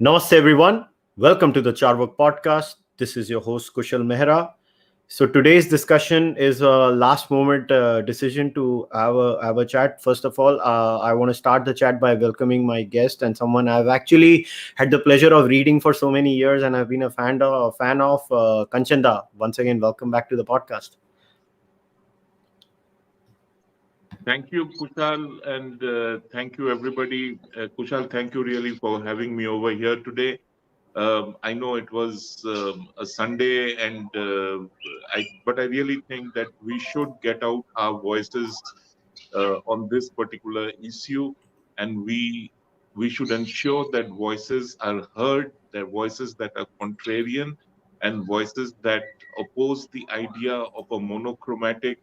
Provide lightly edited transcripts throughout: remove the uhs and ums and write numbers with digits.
Namaste, everyone. Welcome to the Cārvāka podcast. This is your host, Kushalmehra. So today's discussion is a last moment decision to have a chat. First of all, I want to start the chat by welcoming my guest and someone I've actually had the pleasure of reading for so many years, and I've been a fan of Kanchan. Once again, welcome back to the podcast. Thank you, Kushal, and thank you, everybody. Kushal, thank you really for having me over here today. I know it was a Sunday, and but I really think that we should get out our voices on this particular issue, and we should ensure that voices are heard, that voices that are contrarian, and voices that oppose the idea of a monochromatic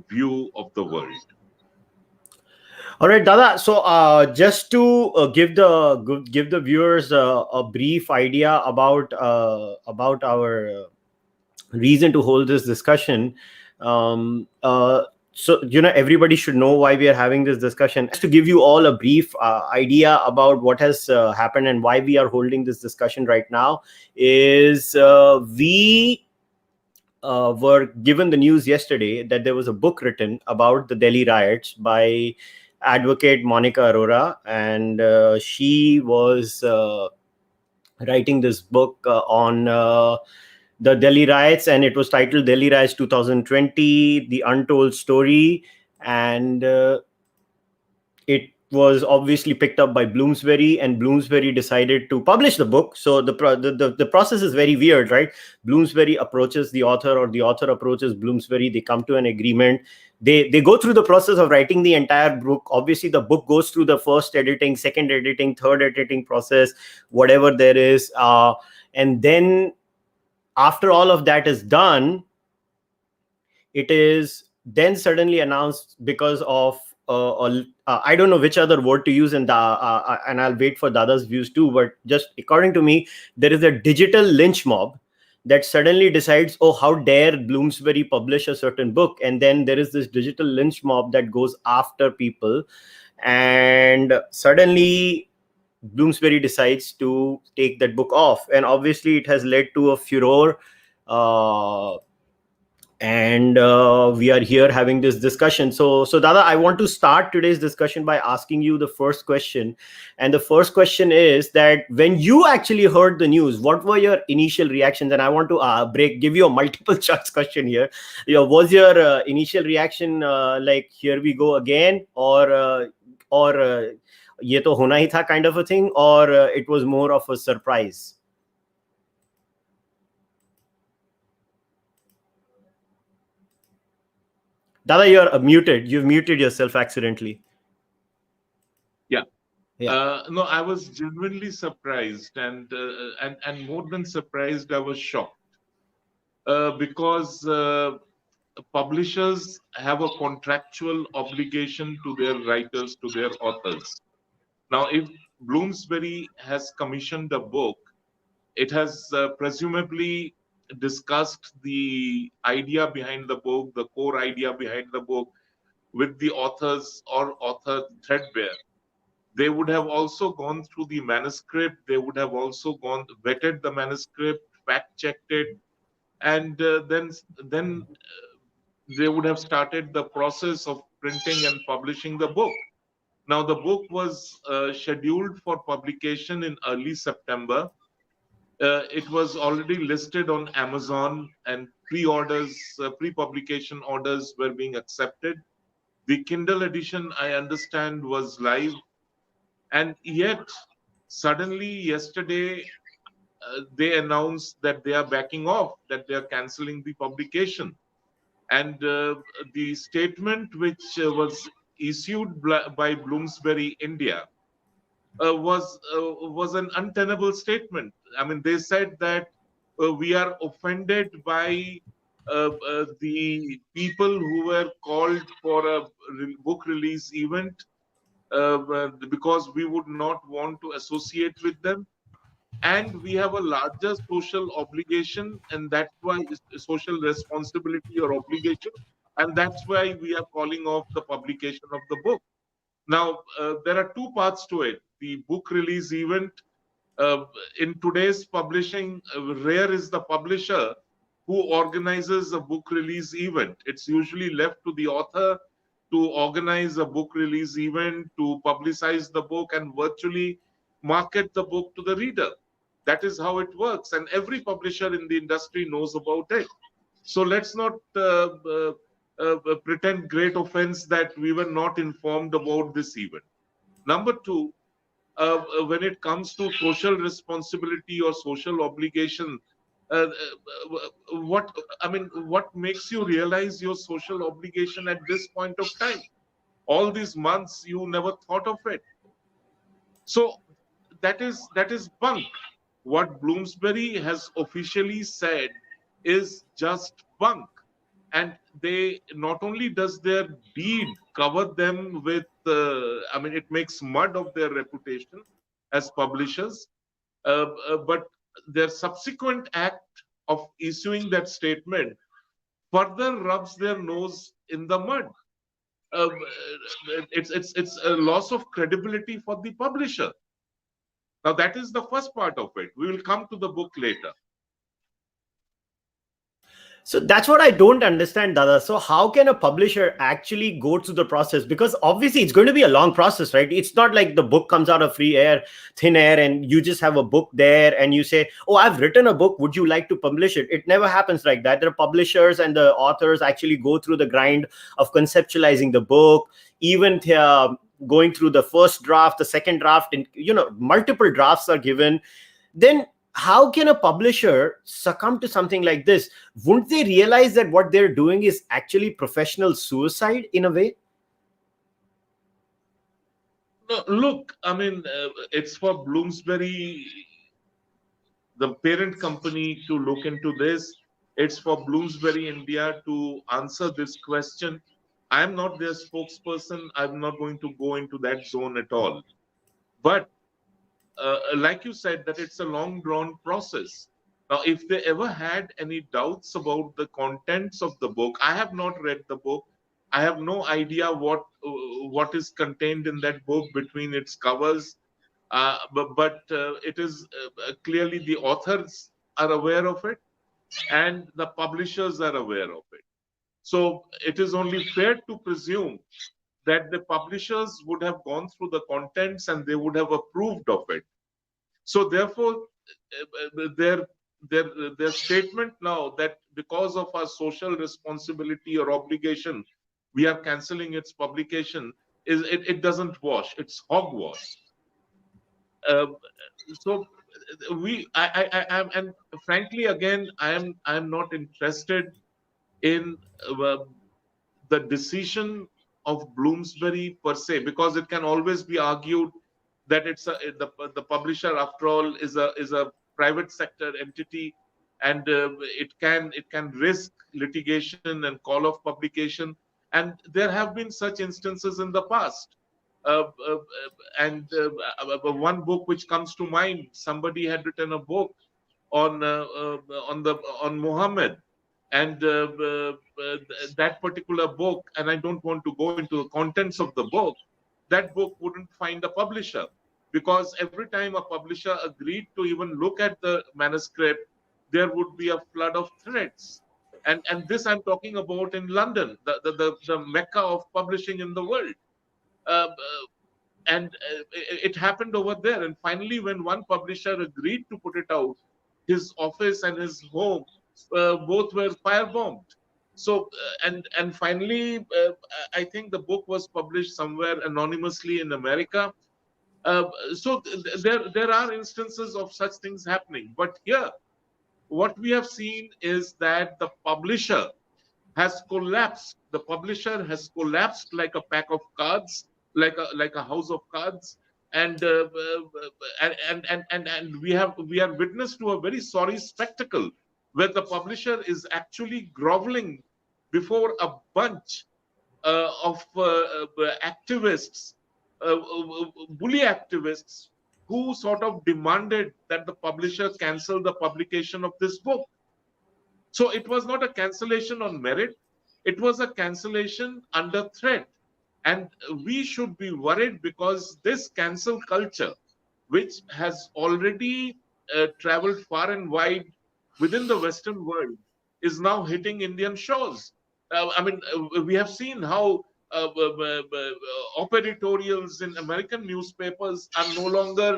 view of the world. All right, Dada. So, just to give the viewers a brief idea about our reason to hold this discussion. So everybody should know why we are having this discussion. Just to give you all a brief idea about what has happened and why we are holding this discussion right now is we were given the news yesterday that there was a book written about the Delhi riots by advocate Monica Arora, and she was writing this book on the Delhi riots, and it was titled Delhi Riots 2020: The Untold Story, and it was obviously picked up by Bloomsbury, and Bloomsbury decided to publish the book. So the process is very weird, right? Bloomsbury approaches the author, or the author approaches Bloomsbury. They come to an agreement. They go through the process of writing the entire book. Obviously, the book goes through the first editing, second editing, third editing process, whatever there is, and then after all of that is done, it is then suddenly announced because of I don't know which other word to use, and I'll wait for Dada's views too. But just according to me, there is a digital lynch mob that suddenly decides, oh, how dare Bloomsbury publish a certain book, and then there is this digital lynch mob that goes after people, and suddenly Bloomsbury decides to take that book off, and obviously it has led to a furor. Uh, and we are here having this discussion. So Dada, I want to start today's discussion by asking you the first question, and the first question is that when you actually heard the news, what were your initial reactions? And I want to give you a multiple choice question here. Was your initial reaction like, here we go again, or ye to hona hi tha kind of a thing, or it was more of a surprise? Dada, you're muted. You've muted yourself accidentally. Yeah. Yeah. No, I was genuinely surprised, and more than surprised, I was shocked because publishers have a contractual obligation to their writers, to their authors. Now, if Bloomsbury has commissioned a book, it has presumably discussed the idea behind the book, the core idea behind the book, with the authors or author threadbare. They would have also gone through the manuscript. They would have also vetted the manuscript, fact checked it, and then they would have started the process of printing and publishing the book. Now, the book was scheduled for publication in early September. It was already listed on Amazon, and pre-publication orders were being accepted. The Kindle edition, I understand, was live, and yet suddenly yesterday they announced that they are backing off, that they are canceling the publication. And the statement which was issued by Bloomsbury India was an untenable statement. I mean, they said that we are offended by the people who were called for a book release event because we would not want to associate with them, and we have a larger social obligation, and that's why it's a social responsibility or obligation, and that's why we are calling off the publication of the book. Now, there are two parts to it. The book release event, in today's publishing, rare is the publisher who organizes a book release event. It's usually left to the author to organize a book release event, to publicize the book and virtually market the book to the reader. That is how it works. And every publisher in the industry knows about it. So let's not pretend great offense that we were not informed about this event. Number two, when it comes to social responsibility or social obligation, what I mean, what makes you realize your social obligation at this point of time? All these months you never thought of it. So that is bunk. What Bloomsbury has officially said is just bunk. And they not only does their deed cover them with, it makes mud of their reputation as publishers, but their subsequent act of issuing that statement further rubs their nose in the mud. It's a loss of credibility for the publisher. Now that is the first part of it. We will come to the book later. So that's what I don't understand, Dada. So how can a publisher actually go through the process? Because obviously it's going to be a long process, right? It's not like the book comes out of thin air, and you just have a book there and you say, oh, I've written a book. Would you like to publish it? It never happens like that. The publishers and the authors actually go through the grind of conceptualizing the book, even going through the first draft, the second draft, and, multiple drafts are given. Then how can a publisher succumb to something like this? Wouldn't they realize that what they're doing is actually professional suicide in a way? No, look, it's for Bloomsbury, the parent company, to look into this. It's for Bloomsbury India to answer this question. I am not their spokesperson. I'm not going to go into that zone at all. But like you said, that it's a long drawn process. Now, if they ever had any doubts about the contents of the book, I have not read the book. I have no idea what is contained in that book between its covers. But it is clearly the authors are aware of it and the publishers are aware of it. So it is only fair to presume that the publishers would have gone through the contents and they would have approved of it. So therefore, their statement now that because of our social responsibility or obligation, we are cancelling its publication, it doesn't wash. It's hogwash. So and frankly, again, I'm not interested in the decision of Bloomsbury per se, because it can always be argued that the publisher, after all, is a private sector entity, and it can risk litigation and call off publication, and there have been such instances in the past. And one book which comes to mind, somebody had written a book on Muhammad, and that particular book, and I don't want to go into the contents of the book, that book wouldn't find a publisher, because every time a publisher agreed to even look at the manuscript, there would be a flood of threats. And this I'm talking about in London, the mecca of publishing in the world. And it happened over there. And finally, when one publisher agreed to put it out, his office and his home both were firebombed. So and finally, I think the book was published somewhere anonymously in America. So there are instances of such things happening. But here, what we have seen is that the publisher has collapsed. The publisher has collapsed like a pack of cards, like a house of cards, and we are witness to a very sorry spectacle where the publisher is actually groveling before a bunch of activists, bully activists, who sort of demanded that the publisher cancel the publication of this book. So it was not a cancellation on merit, it was a cancellation under threat. And we should be worried because this cancel culture, which has already traveled far and wide within the Western world, is now hitting Indian shores. We have seen how op editorials in American newspapers are no longer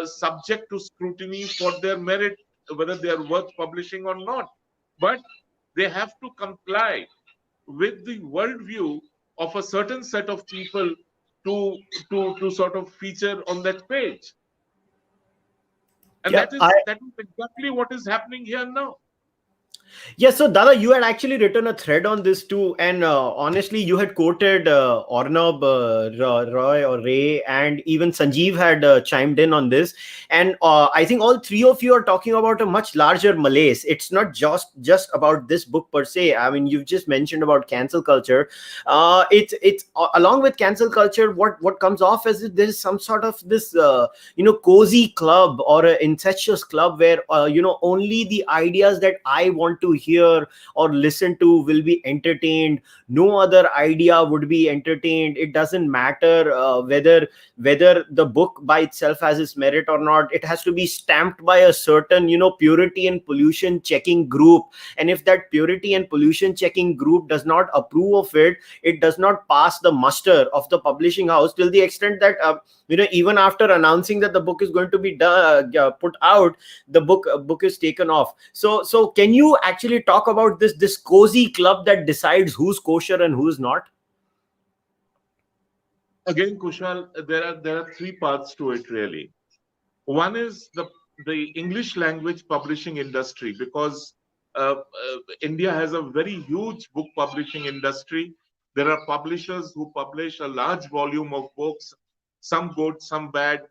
subject to scrutiny for their merit, whether they are worth publishing or not. But they have to comply with the worldview of a certain set of people to to sort of feature on that page. And Yeah, that is exactly what is happening here now. yes, so Dada, you had actually written a thread on this too, and honestly, you had quoted Ornab Roy or Ray, and even Sanjeev had chimed in on this. And I think all three of you are talking about a much larger malaise. It's not just about this book per se. I mean, you've just mentioned about cancel culture. It's along with cancel culture, what comes off as if there is some sort of this cozy club or an incestuous club where only the ideas that I want to hear or listen to will be entertained. No other idea would be entertained. It doesn't matter whether the book by itself has its merit or not. It has to be stamped by a certain purity and pollution checking group, and if that purity and pollution checking group does not approve of it, it does not pass the muster of the publishing house, till the extent that even after announcing that the book is going to be put out, the book is taken off. So can you actually talk about this cozy club that decides who's kosher and who's not? Again, Kushal, there are three parts to it really. One is the English language publishing industry, because India has a very huge book publishing industry. There are publishers who publish a large volume of books, some good, some bad,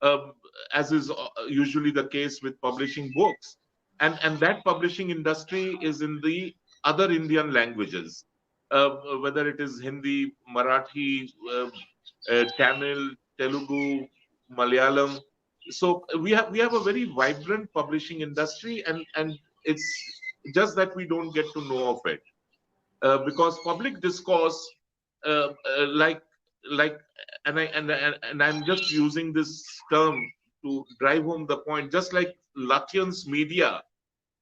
um, as is usually the case with publishing books. And that publishing industry is in the other Indian languages, whether it is Hindi, Marathi, Tamil, Telugu, Malayalam. So we have a very vibrant publishing industry, and it's just that we don't get to know of it, because public discourse, like like and I'm just using this term to drive home the point, just like Latvian's media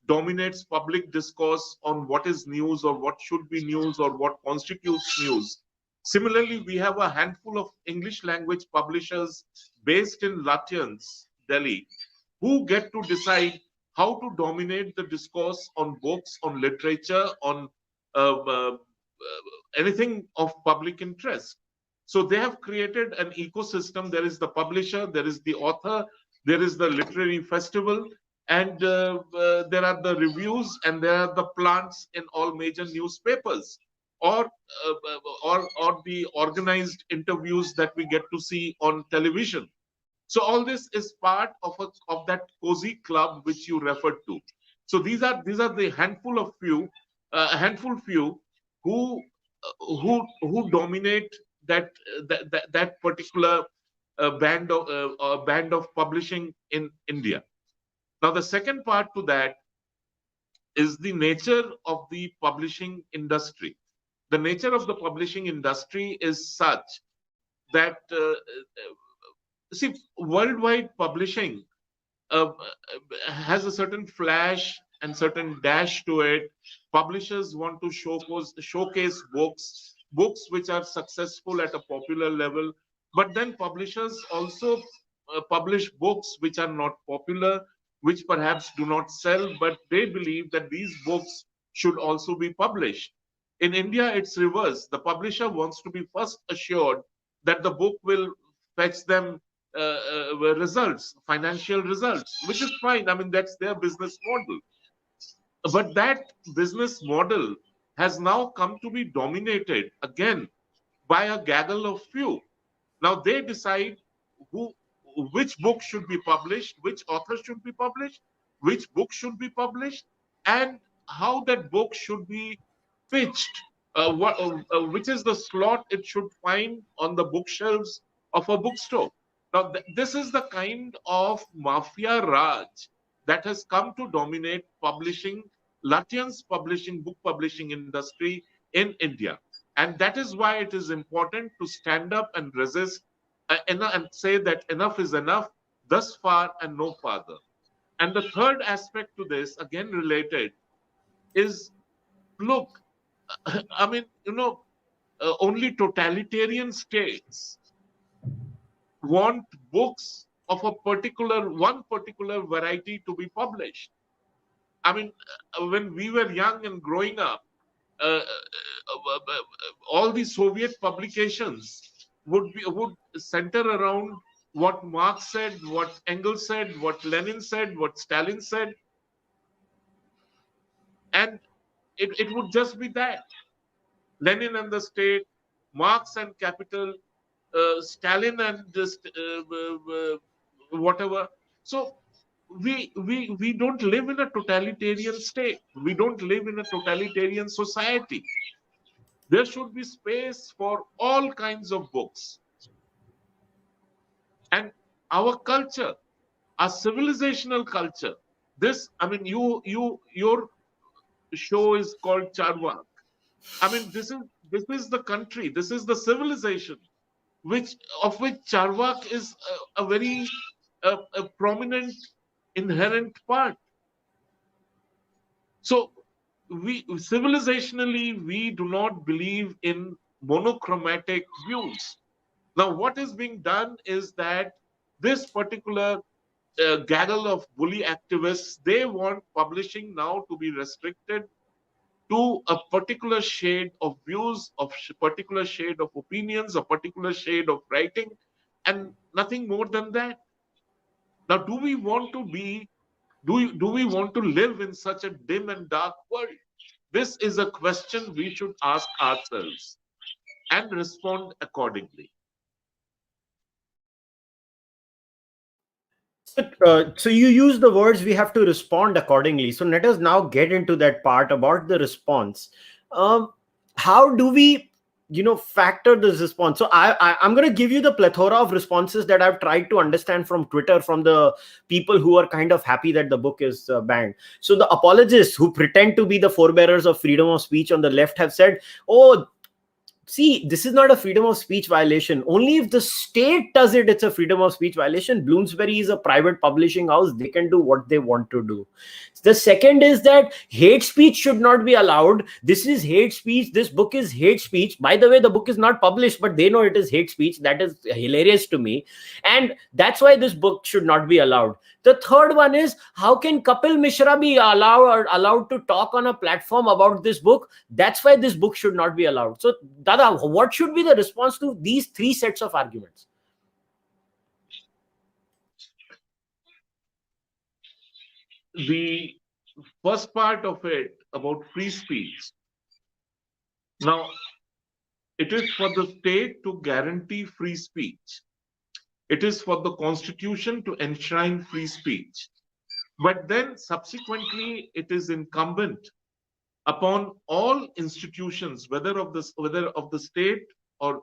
dominates public discourse on what is news or what should be news or what constitutes news. Similarly, we have a handful of English language publishers based in Latvian's Delhi who get to decide how to dominate the discourse on books, on literature, on anything of public interest. So they have created an ecosystem. There is the publisher, there is the author, there is the literary festival, and there are the reviews, and there are the plants in all major newspapers, or the organized interviews that we get to see on television. So all this is part of that cozy club which you referred to. So these are the handful few who who dominate that particular band of publishing in India. Now the second part to that is the nature of the publishing industry. The nature of the publishing industry is such that see, worldwide publishing has a certain flash and certain dash to it. Publishers want to showcase books which are successful at a popular level, but then publishers also publish books which are not popular, which perhaps do not sell, but they believe that these books should also be published. In India, it's reverse. The publisher wants to be first assured that the book will fetch them results, financial results, which is fine. I mean, that's their business model. But that business model has now come to be dominated again by a gaggle of few. Now they decide who, which book should be published, which author should be published, which book should be published, and how that book should be pitched. Which is the slot it should find on the bookshelves of a bookstore. Now, this is the kind of mafia raj that has come to dominate publishing, Latvian's publishing, book publishing industry in India. And that is why it is important to stand up and resist and say that enough is enough, thus far and no farther. And the third aspect to this, again related, is look, I mean, only totalitarian states want books of one particular variety to be published. I mean, when we were young and growing up, all the Soviet publications would center around what Marx said, what Engels said, what Lenin said, what Stalin said, and it would just be that. Lenin and the state, Marx and capital, Stalin and just whatever. So we don't live in a totalitarian state. We don't live in a totalitarian society. There should be space for all kinds of books. And our culture, our civilizational culture. This, I mean, your show is called Cārvāka. I mean, this is the country, this is the civilization, which Cārvāka is a very a prominent inherent part. So we civilizationally we do not believe in monochromatic views. Now, what is being done is that this particular gaggle of bully activists, they want publishing now to be restricted to a particular shade of views, of particular shade of opinions, a particular shade of writing, and nothing more than that. Now, do we want to be, do we want to live in such a dim and dark world? This is a question we should ask ourselves and respond accordingly. So you use the words "we have to respond accordingly." So let us now get into that part about the response. How do we, factor this response? So I'm going to give you the plethora of responses that I've tried to understand from Twitter, from the people who are kind of happy that the book is banned. So the apologists who pretend to be the forebearers of freedom of speech on the left have said, "Oh, see, this is not a freedom of speech violation. Only if the state does it, it's a freedom of speech violation. Bloomsbury is a private publishing house. They can do what they want to do." The second is that hate speech should not be allowed. This is hate speech. This book is hate speech. By the way, the book is not published, but they know it is hate speech. That is hilarious to me. And that's why this book should not be allowed. The third one is, how can Kapil Mishra be allowed to talk on a platform about this book? That's why this book should not be allowed. So, Dada, what should be the response to these three sets of arguments? The first part of it about free speech. Now, it is for the state to guarantee free speech. It is for the Constitution to enshrine free speech. But then subsequently, it is incumbent upon all institutions, whether of the state or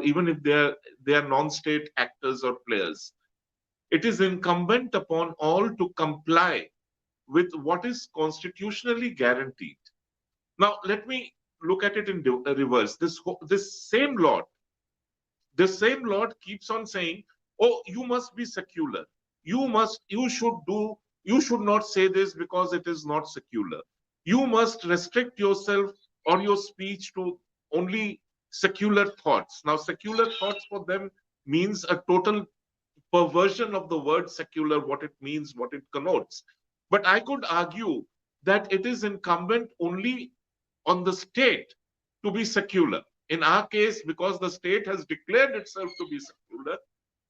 even if they are non-state actors or players, it is incumbent upon all to comply with what is constitutionally guaranteed. Now, let me look at it in reverse. This same Lord keeps on saying, "Oh, you must be secular. You should not say this because it is not secular. You must restrict yourself or your speech to only secular thoughts." Now, secular thoughts for them means a total perversion of the word secular, what it means, what it connotes. But I could argue that it is incumbent only on the state to be secular. In our case, because the state has declared itself to be secular,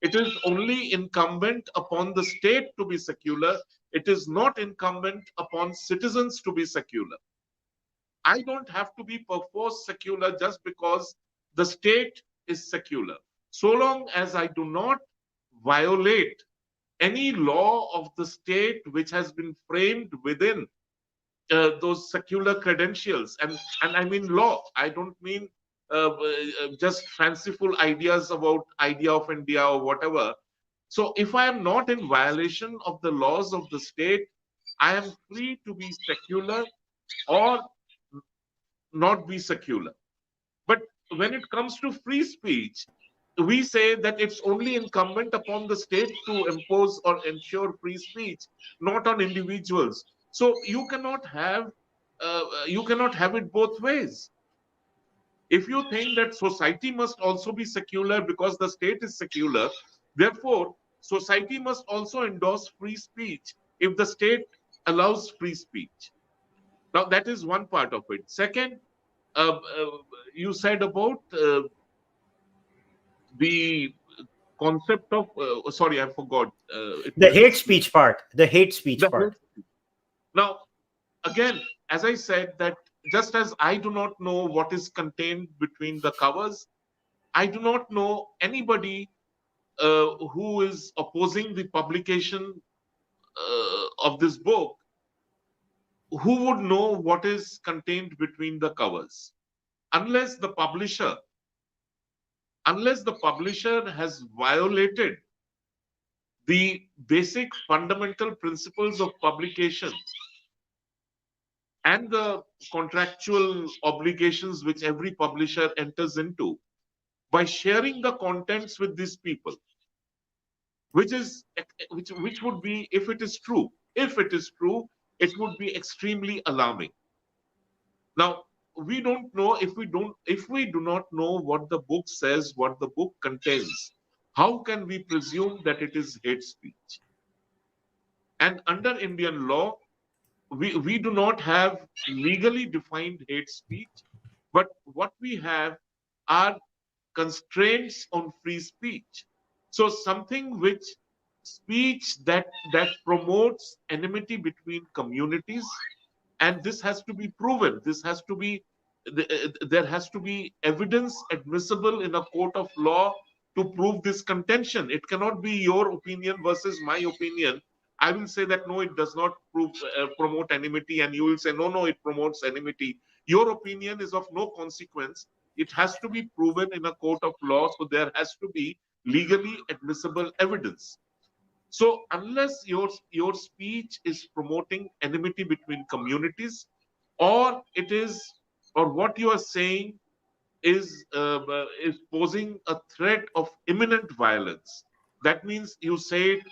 it is only incumbent upon the state to be secular. It is not incumbent upon citizens to be secular. I don't have to be perforce secular just because the state is secular. So long as I do not violate any law of the state which has been framed within those secular credentials, and I mean law. I don't mean just fanciful ideas about idea of India or whatever. So if I am not in violation of the laws of the state, I am free to be secular or not be secular. But when it comes to free speech, we say that it's only incumbent upon the state to impose or ensure free speech, not on individuals. So you cannot have it both ways. If you think that society must also be secular because the state is secular, therefore society must also endorse free speech if the state allows free speech. Now that is one part of it. Second, you said about the concept of sorry, I forgot. It The was hate speech part. The hate speech the part. now again, as I said, that just as I do not know what is contained between the covers, I do not know anybody who is opposing the publication of this book who would know what is contained between the covers, unless the publisher has violated the basic fundamental principles of publication and the contractual obligations which every publisher enters into by sharing the contents with these people, which is which would be, if it is true, it would be extremely alarming. Now we don't know, if we do not know what the book says, what the book contains, how can we presume that it is hate speech? And under Indian law, we do not have legally defined hate speech, but what we have are constraints on free speech. So something which speech that promotes enmity between communities, and this has to be proven. This has to be there has to be evidence admissible in a court of law to prove this contention. It cannot be your opinion versus my opinion. I will say that no, it does not promote enmity, and you will say no, it promotes enmity. Your opinion is of no consequence. It has to be proven in a court of law, so there has to be legally admissible evidence. So unless your speech is promoting enmity between communities, or it is, or what you are saying is posing a threat of imminent violence, that means you say it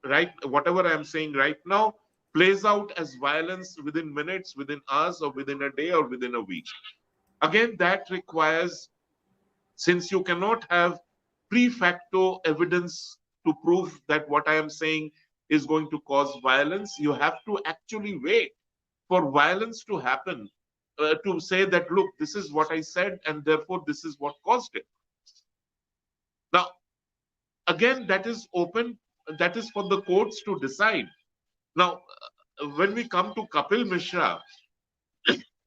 right. Whatever I am saying right now plays out as violence within minutes, within hours, or within a day, or within a week. Again, that requires, since you cannot have pre facto evidence to prove that what I am saying is going to cause violence, you have to actually wait for violence to happen to say that, look, this is what I said, and therefore this is what caused it. Now, again, that is open, that is for the courts to decide. Now, when we come to Kapil Mishra,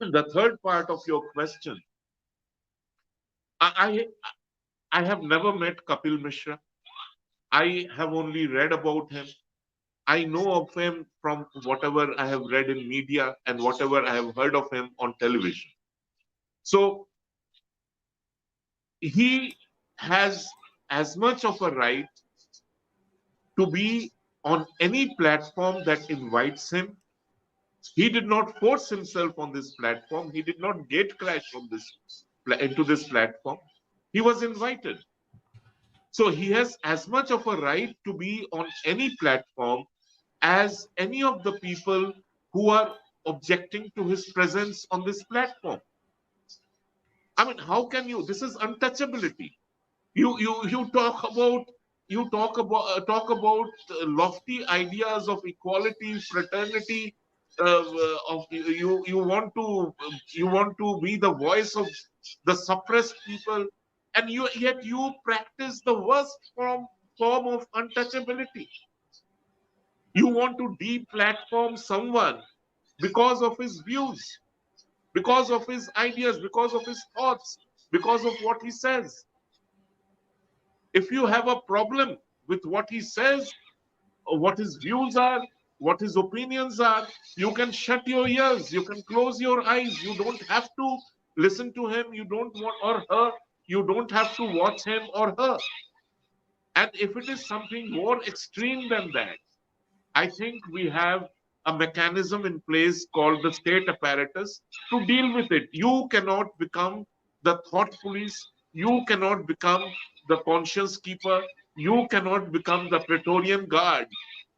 the third part of your question, I, I have never met Kapil Mishra. I have only read about him. I know of him from whatever I have read in media and whatever I have heard of him on television. So he has as much of a right to be on any platform that invites him. He did not force himself on this platform. He did not gate crash on this into this platform. He was invited. So he has as much of a right to be on any platform as any of the people who are objecting to his presence on this platform. I mean, how can you? This is untouchability. You talk about lofty ideas of equality, fraternity. Of you want to be the voice of the suppressed people, and yet you practice the worst form of untouchability. You want to deplatform someone because of his views, because of his ideas, because of his thoughts, because of what he says. If you have a problem with what he says, or what his views are, what his opinions are, you can shut your ears, you can close your eyes. You don't have to listen to him, you don't want, or her, you don't have to watch him or her. And if it is something more extreme than that, I think we have a mechanism in place called the state apparatus to deal with it. You cannot become the thought police, you cannot become the conscience keeper, you cannot become the Praetorian Guard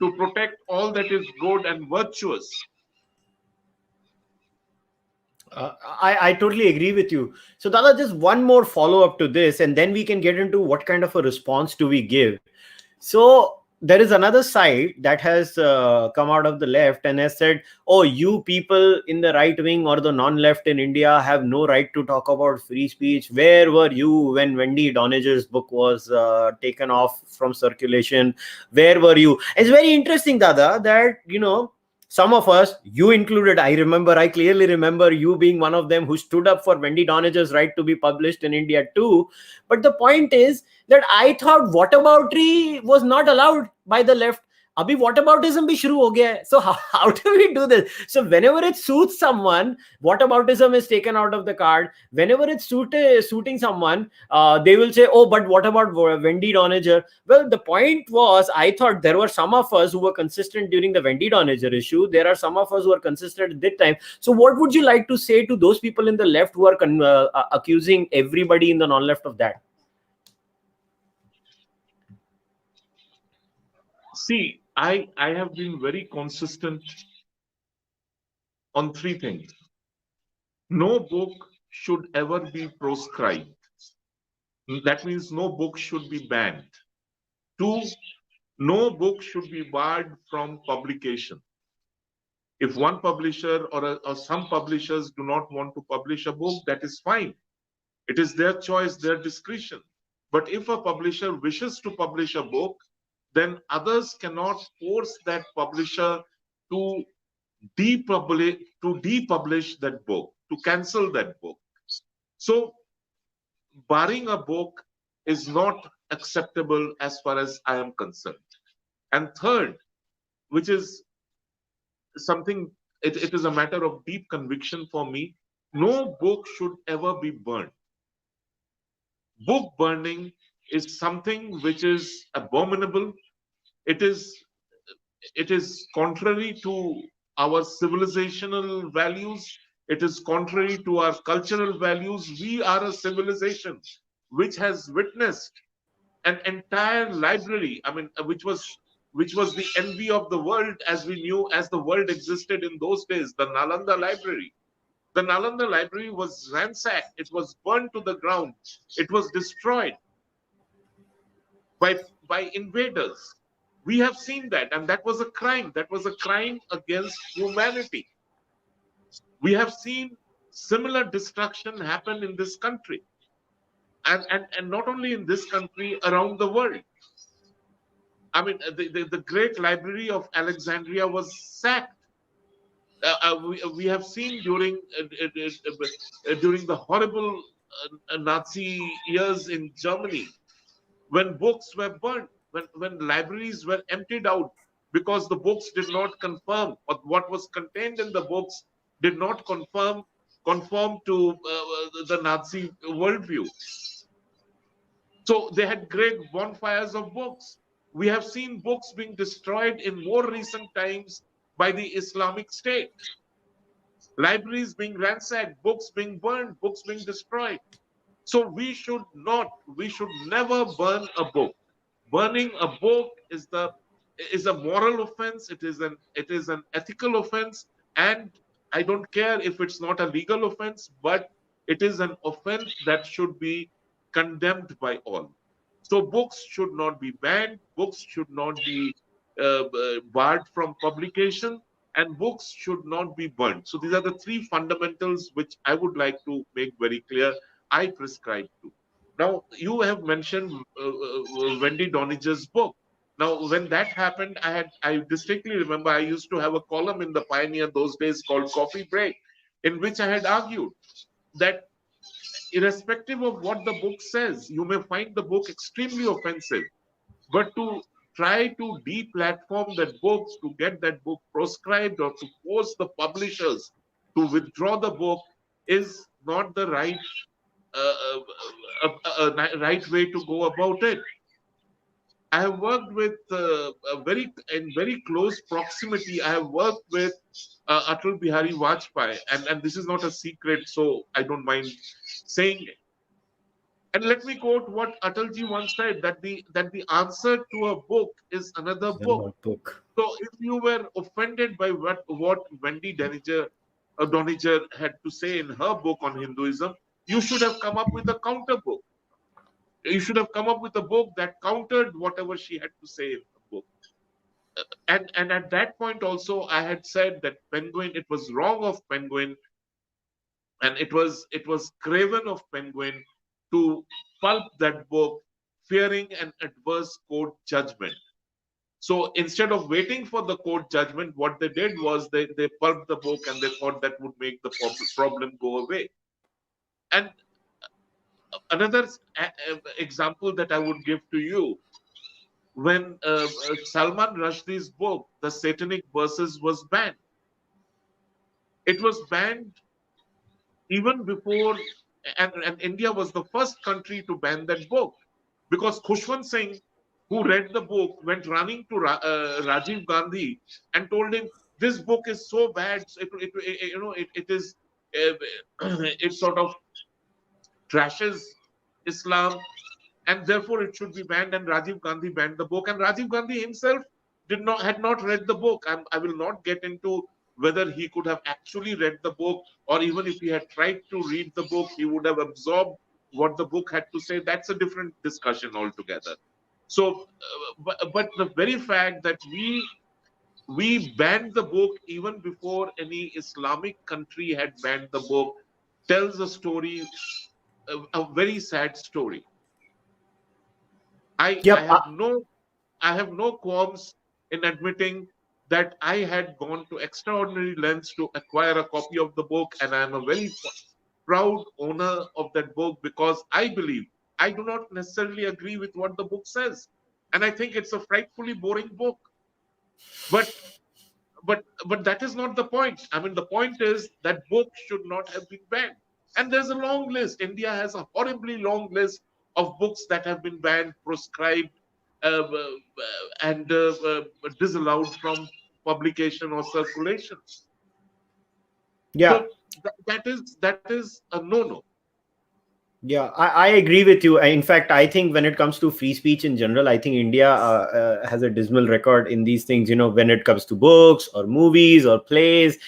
to protect all that is good and virtuous. I totally agree with you. So, Dada, just one more follow up to this, and then we can get into what kind of a response do we give. So, there is another side that has come out of the left and has said, oh, you people in the right wing or the non left in India have no right to talk about free speech. Where were you when Wendy Donager's book was taken off from circulation? Where were you? It's very interesting, Dada, that, some of us, you included, I clearly remember you being one of them who stood up for Wendy Donager's right to be published in India too. But the point is that I thought whataboutery was not allowed by the left. Abhi whataboutism bhi shuru ho gaya hai. So how do we do this? So whenever it suits someone, whataboutism is taken out of the card. Whenever it's suiting someone, they will say, oh, but what about Wendy Donager? Well, the point was, I thought there were some of us who were consistent during the Wendy Donager issue. There are some of us who are consistent at that time. So what would you like to say to those people in the left who are accusing everybody in the non-left of that? See, I have been very consistent on three things. No book should ever be proscribed. That means no book should be banned. Two, no book should be barred from publication. If one publisher or some publishers do not want to publish a book, that is fine. It is their choice, their discretion. But if a publisher wishes to publish a book, then others cannot force that publisher to depublish that book, to cancel that book. So barring a book is not acceptable as far as I am concerned. And third, which is something, it is a matter of deep conviction for me, no book should ever be burned. Book burning is something which is abominable. It is contrary to our civilizational values. It is contrary to our cultural values. We are a civilization which has witnessed an entire library, which was the envy of the world as we knew, as the world existed in those days, the Nalanda library. The Nalanda library was ransacked, it was burned to the ground, it was destroyed by invaders. We have seen that, and that was a crime. That was a crime against humanity. We have seen similar destruction happen in this country, and not only in this country, around the world. The great library of Alexandria was sacked. We have seen during the horrible Nazi years in Germany, when books were burnt, when libraries were emptied out because the books did not conform, or what was contained in the books did not conform to the Nazi worldview. So they had great bonfires of books. We have seen books being destroyed in more recent times by the Islamic State. Libraries being ransacked, books being burned, books being destroyed. So we should never burn a book. Burning a book is a moral offense. It is an ethical offense, and I don't care if it's not a legal offense, but it is an offense that should be condemned by all. So books should not be banned. Books should not be barred from publication, and books should not be burnt. So these are the three fundamentals which I would like to make very clear I prescribe to. Now, you have mentioned Wendy Donager's book. Now, when that happened, I distinctly remember I used to have a column in the Pioneer those days called Coffee Break, in which I had argued that irrespective of what the book says, you may find the book extremely offensive, but to try to deplatform that book, to get that book proscribed, or to force the publishers to withdraw the book is not the right way to go about it. I have worked with in very close proximity. I have worked with Atal Bihari Vajpayee, and this is not a secret, so I don't mind saying it. And let me quote what Atalji once said, that the answer to a book is another book. Book. So if you were offended by what Wendy Doniger had to say in her book on Hinduism, you should have come up with a counter book. You should have come up with a book that countered whatever she had to say in the book. And at that point also, I had said that Penguin, it was wrong of Penguin, and it was craven of Penguin to pulp that book, fearing an adverse court judgment. So instead of waiting for the court judgment, what they did was they pulped the book, and they thought that would make the problem go away. And another example that I would give to you, when Salman Rushdie's book, The Satanic Verses, was banned. It was banned even before, and India was the first country to ban that book, because Khushwant Singh, who read the book, went running to Rajiv Gandhi and told him, "This book is so bad. It is uh, it sort of trashes Islam, and therefore it should be banned." And Rajiv Gandhi banned the book, and Rajiv Gandhi himself had not read the book. I will not get into whether he could have actually read the book, or even if he had tried to read the book, he would have absorbed what the book had to say. That's a different discussion altogether. So, but the very fact that we banned the book even before any Islamic country had banned the book tells a story, a very sad story. I, Yep. I have no I have no qualms in admitting that I had gone to extraordinary lengths to acquire a copy of the book, and I am a very proud owner of that book, because I believe I do not necessarily agree with what the book says, and I think it's a frightfully boring book. But but that is not the point. I mean, the point is that book should not have been banned. And there's a long list. India has a horribly long list of books that have been banned, proscribed, and disallowed from publication or circulation. Yeah. So that is a no-no. Yeah, I agree with you. In fact, I think when it comes to free speech in general, I think India has a dismal record in these things. When it comes to books or movies or plays,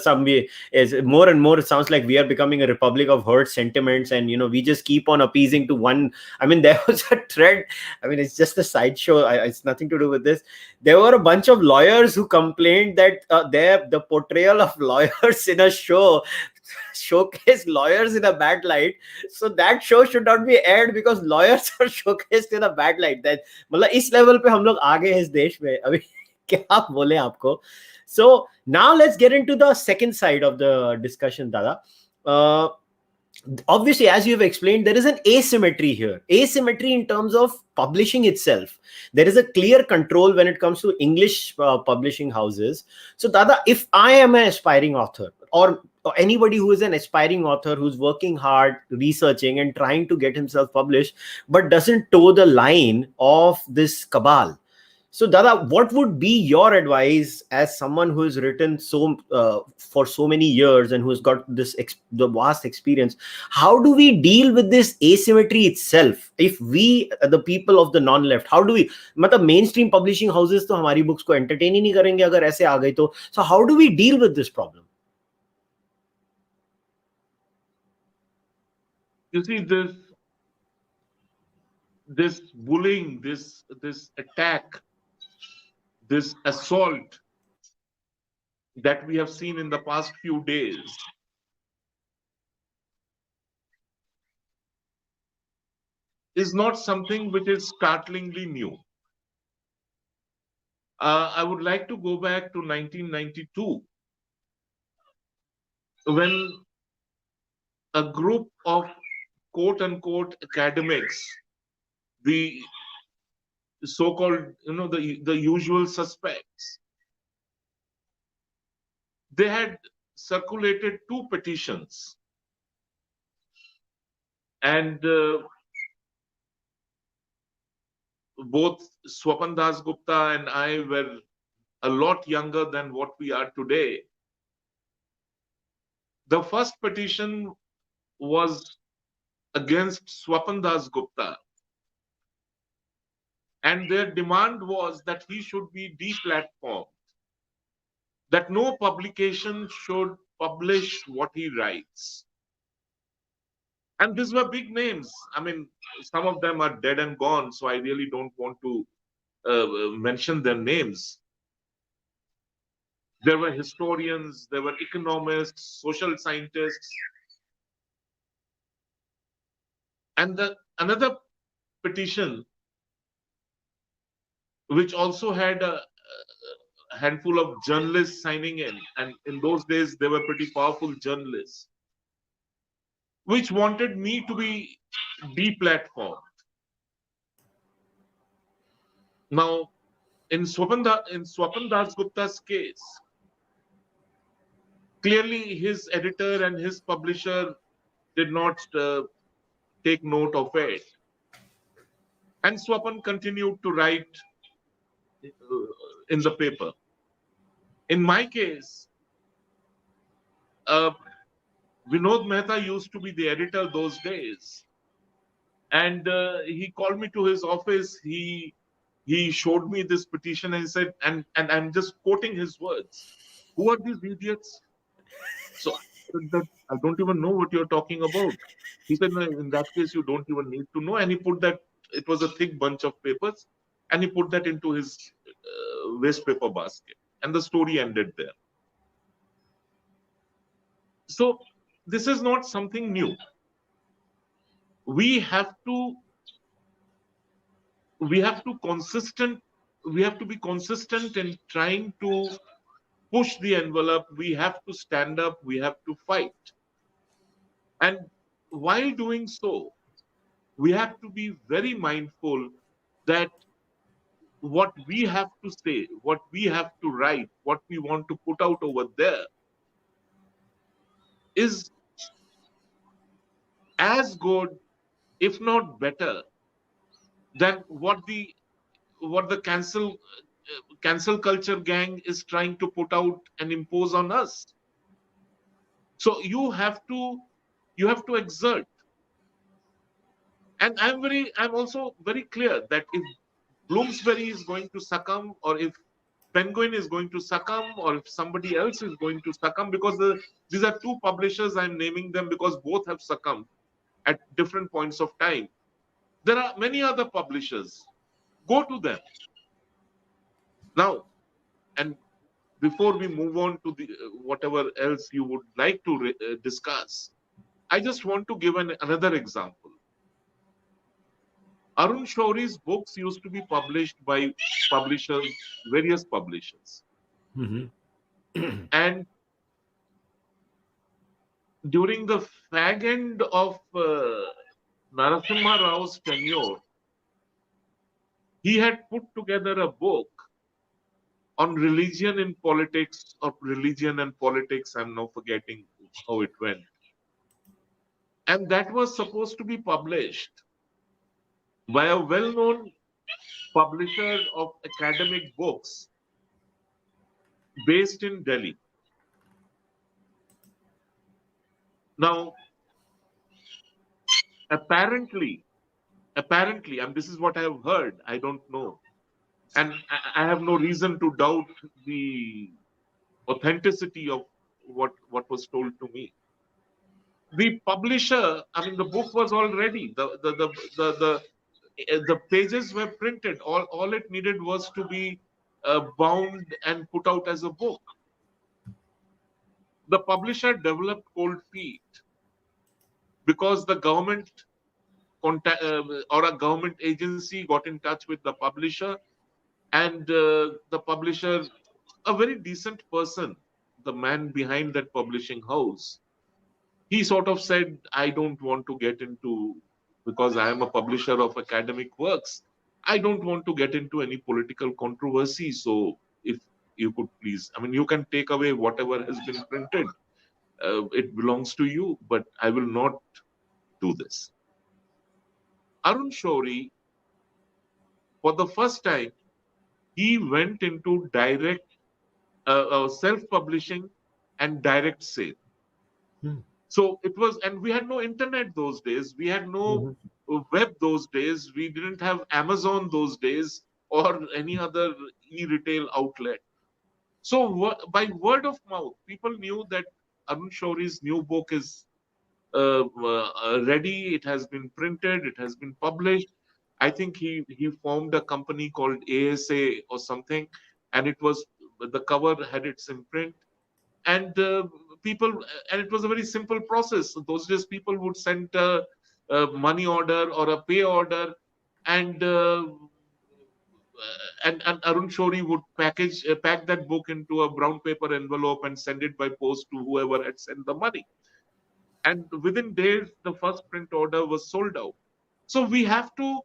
some is more and more. It sounds like we are becoming a republic of herd sentiments, and we just keep on appeasing to one. I mean, there was a thread. I mean, it's just a sideshow. It's nothing to do with this. There were a bunch of lawyers who complained that the portrayal of lawyers in a show showcase lawyers in a bad light, so that show should not be aired because lawyers are showcased in a bad light. That मतलब इस level पे हम लोग आगे हैं इस देश में अभी क्या बोले आपको. So now let's get into the second side of the discussion, Dada. Obviously, as you have explained, there is an asymmetry here. Asymmetry in terms of publishing itself. There is a clear control when it comes to English publishing houses. So, Dada, if I am an aspiring author, or anybody who is an aspiring author who's working hard, researching and trying to get himself published, but doesn't toe the line of this cabal. So, Dada, what would be your advice as someone who has written for so many years and who's got the vast experience? How do we deal with this asymmetry itself? If we, the people of the non-left, how do we? मतलब mainstream publishing houses तो हमारी books को entertain ही नहीं करेंगे अगर ऐसे आ गई तो. So, how do we deal with this problem? You see, this bullying, this attack, this assault that we have seen in the past few days is not something which is startlingly new. I would like to go back to 1992, when a group of quote unquote academics, the so-called, the usual suspects, they had circulated two petitions, and both Swapan Das Gupta and I were a lot younger than what we are today. The first petition was against Swapan Das Gupta, and their demand was that he should be deplatformed, that no publication should publish what he writes. And these were big names. I mean, some of them are dead and gone, so I really don't want to mention their names. There were historians, there were economists, social scientists, and another petition, which also had a handful of journalists signing in, and in those days they were pretty powerful journalists, which wanted me to be deplatformed. Now, in Swapan Das Gupta's case, clearly his editor and his publisher did not take note of it. And Swapan continued to write in the paper. In my case, uh, Vinod Mehta used to be the editor those days. And he called me to his office. He showed me this petition and he said, and I'm just quoting his words, "Who are these idiots?" So I said that I don't even know what you're talking about. He said, "No, in that case, you don't even need to know." And he put that, it was a thick bunch of papers, and he put that into his waste paper basket. And the story ended there. So this is not something new. We have to we have to consistent we have to be consistent in trying to push the envelope. We have to stand up, we have to fight. And while doing so, we have to be very mindful that what we have to say, what we have to write, what we want to put out over there is as good, if not better, than what the cancel culture gang is trying to put out and impose on us. So you have to exert. And I'm also very clear that if Bloomsbury is going to succumb, or if Penguin is going to succumb, or if somebody else is going to succumb, because these are two publishers, I'm naming them because both have succumbed at different points of time. There are many other publishers. Go to them. Now, and before we move on to the whatever else you would like to discuss, I just want to give another example. Arun Shoury's books used to be published by publishers, various publishers. And during the fag end of Narasimha Rao's tenure, he had put together a book on religion in politics, or religion and politics. I'm now forgetting how it went. And that was supposed to be published by a well-known publisher of academic books based in Delhi. Now, apparently, and this is what I have heard, I don't know, and I have no reason to doubt the authenticity of what was told to me. The publisher, I mean, the book was all ready. The pages were printed. All it needed was to be bound and put out as a book. The publisher developed cold feet because the government or a government agency got in touch with the publisher, and the publisher, a very decent person, the man behind that publishing house, he sort of said, "I don't want to get into, because I am a publisher of academic works, I don't want to get into any political controversy. So if you could please, I mean, you can take away whatever has been printed. It belongs to you, but I will not do this." Arun Shoury For the first time, he went into direct self-publishing and direct sale. So it was, and we had no internet those days. We had no web those days. We didn't have Amazon those days or any other e-retail outlet. So by word of mouth, people knew that Arun Shoury's new book is ready. It has been printed. It has been published. I think he formed a company called ASA or something, and it was, the cover had its imprint, and people, and it was a very simple process. So those days, people would send a money order or a pay order, and and Arun Shoury would pack that book into a brown paper envelope and send it by post to whoever had sent the money. And within days, the first print order was sold out. So we have to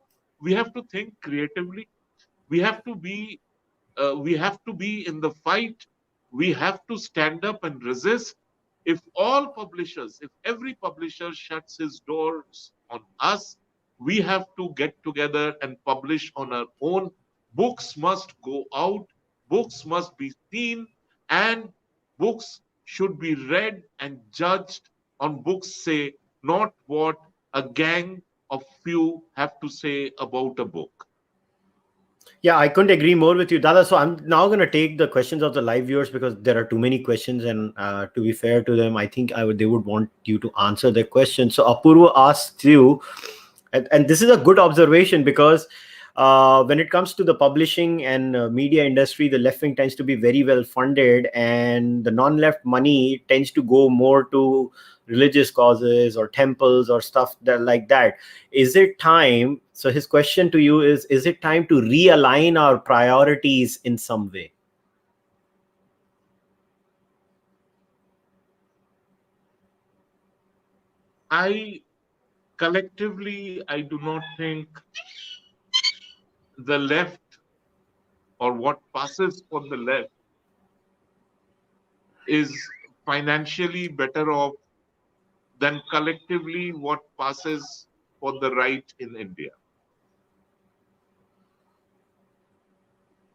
think creatively. We have to be in the fight. We have to stand up and resist. If every publisher shuts his doors on us, we have to get together and publish on our own. Books must go out, books must be seen, and books should be read and judged on books say, not what a gang of few have to say about a book. Yeah, I couldn't agree more with you, Dada. So I'm now going to take the questions of the live viewers because there are too many questions, and to be fair to them, I think they would want you to answer their questions. So Apurva asks you, and this is a good observation because when it comes to the publishing and media industry, the left wing tends to be very well funded, and the non-left money tends to go more to religious causes or temples or stuff that like that. Is it time? So his question to you is it time to realign our priorities in some way? I do not think the left, or what passes for the left, is financially better off than collectively what passes for the right in India.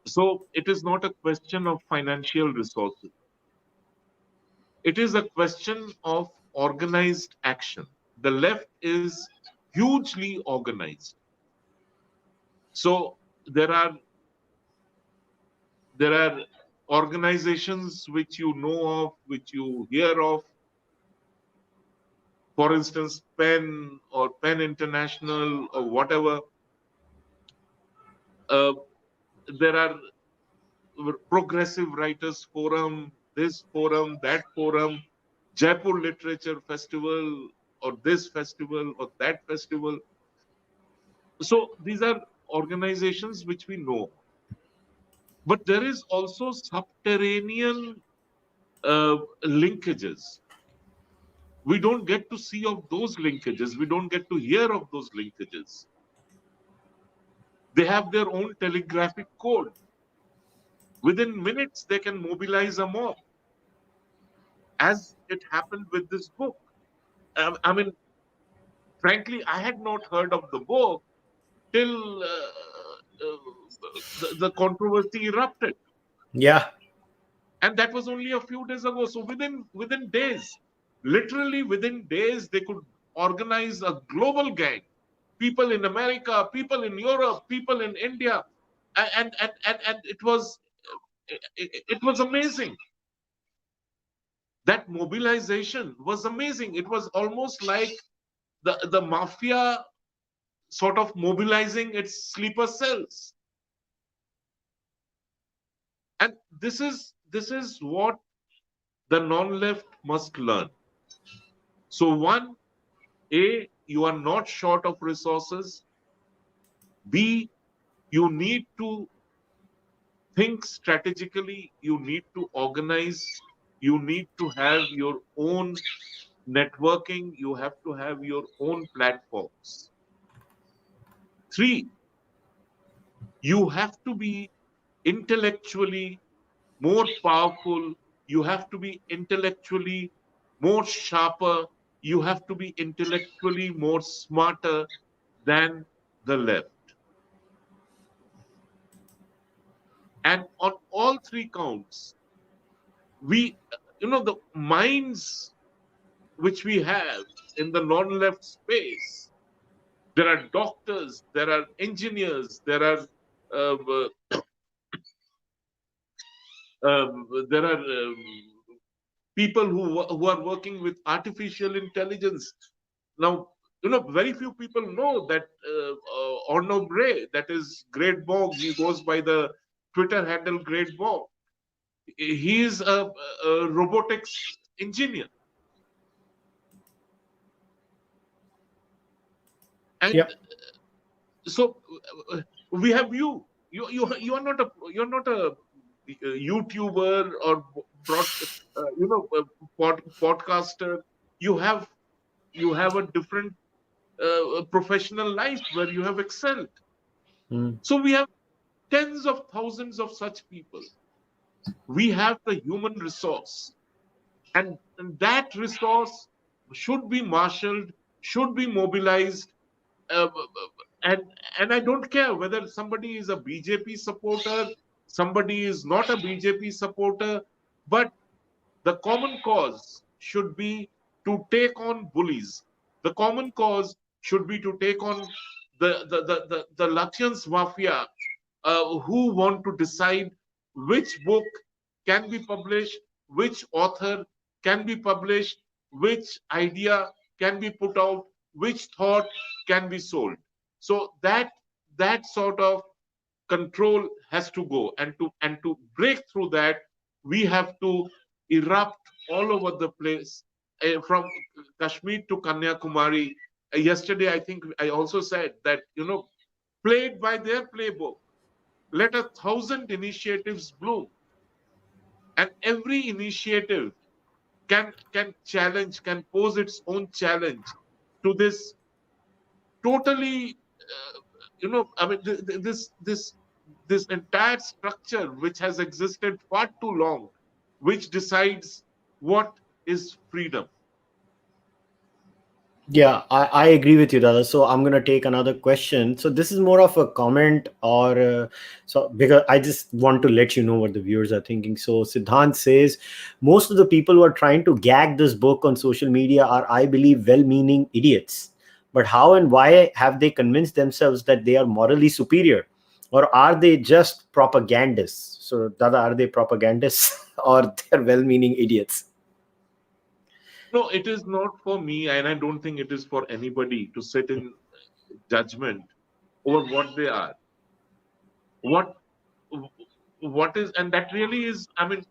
So it is not a question of financial resources. It is a question of organized action. The left is hugely organized. So there are organizations which you know of, which you hear of. For instance, Penn or Penn International or whatever. Uh, there are Progressive Writers Forum, this forum, that forum, Jaipur Literature Festival, or this festival or that festival. So these are organizations which we know. But there is also subterranean linkages. We don't get to see of those linkages. We don't get to hear of those linkages. They have their own telegraphic code. Within minutes, they can mobilize a mob, as it happened with this book. I mean, frankly, I had not heard of the book till the controversy erupted. Yeah. And that was only a few days ago. So within days, literally within days, they could organize a global gang. People in America, people in Europe, people in India, and it was amazing. That mobilization was amazing. It was almost like the mafia sort of mobilizing its sleeper cells. And this is what the non-left must learn. So one, A, you are not short of resources. B, you need to think strategically. You need to organize. You need to have your own networking. You have to have your own platforms. Three, you have to be intellectually more powerful. You have to be intellectually more sharper. You have to be intellectually more smarter than the left. And on all three counts, we, the minds which we have in the non-left space, there are doctors, there are engineers, uh, there are people who are working with artificial intelligence. Now, very few people know that Arnaud Bray, that is Great Bog, he goes by the Twitter handle Great Bog. He is a robotics engineer. And Yep. so we have you. You're not a YouTuber or broad, podcaster. You have a different professional life where you have excelled. Mm. So we have tens of thousands of such people. We have the human resource, and that resource should be marshaled, should be mobilized, uh, and I don't care whether somebody is a BJP supporter, somebody is not a BJP supporter, but the common cause should be to take on bullies. The common cause should be to take on the Lutyens mafia, who want to decide which book can be published, which author can be published, which idea can be put out, which thought can be sold. So that sort of control has to go, and to break through that, we have to erupt all over the place, from Kashmir to Kanyakumari. Yesterday, I think I also said that, played by their playbook, let 1,000 initiatives bloom, and every initiative can challenge, can pose its own challenge to this totally, I mean, this entire structure which has existed far too long, which decides what is freedom. Yeah, I agree with you, Dada. So I'm gonna take another question. So this is more of a comment, or so, because I just want to let you know what the viewers are thinking. So Siddhant says most of the people who are trying to gag this book on social media are, I believe, well-meaning idiots. But how and why have they convinced themselves that they are morally superior, or are they just propagandists? So Dada, are they propagandists or they're well-meaning idiots? No, it is not for me, and I don't think it is for anybody to sit in judgment over what they are. What what is, and that really is, I mean,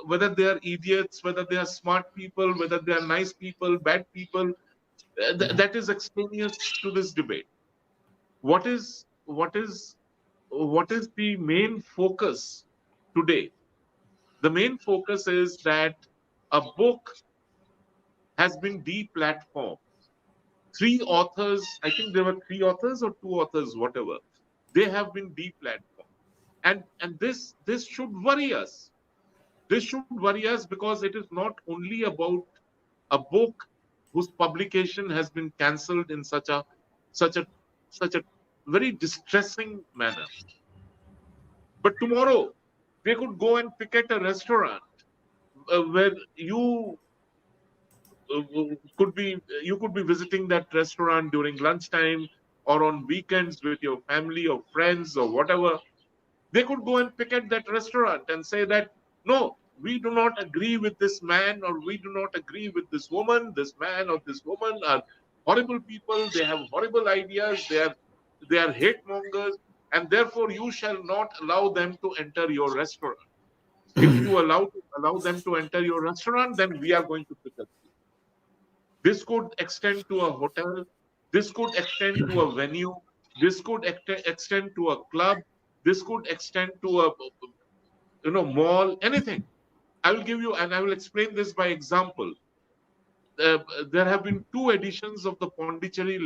whether they are idiots, whether they are smart people, whether they are nice people, bad people, that is extraneous to this debate. What is what is what is the main focus today? The main focus is that a book has been deplatformed. Three authors, I think there were three authors or two authors, whatever, they have been deplatformed. And this should worry us. This should worry us because it is not only about a book whose publication has been cancelled in such a such a very distressing manner. But tomorrow they could go and picket a restaurant, where you could be visiting that restaurant during lunchtime or on weekends with your family or friends or whatever. They could go and picket that restaurant and say that, no, we do not agree with this man, or we do not agree with this woman. This man or this woman are horrible people. They have horrible ideas. They are hate mongers, and therefore you shall not allow them to enter your restaurant. If you allow them to enter your restaurant, then we are going to picket you. This could extend to a hotel. This could extend to a venue. This could extend to a club. This could extend to a, mall. Anything. I will give you, and I will explain this by example. There have been two editions of the Pondicherry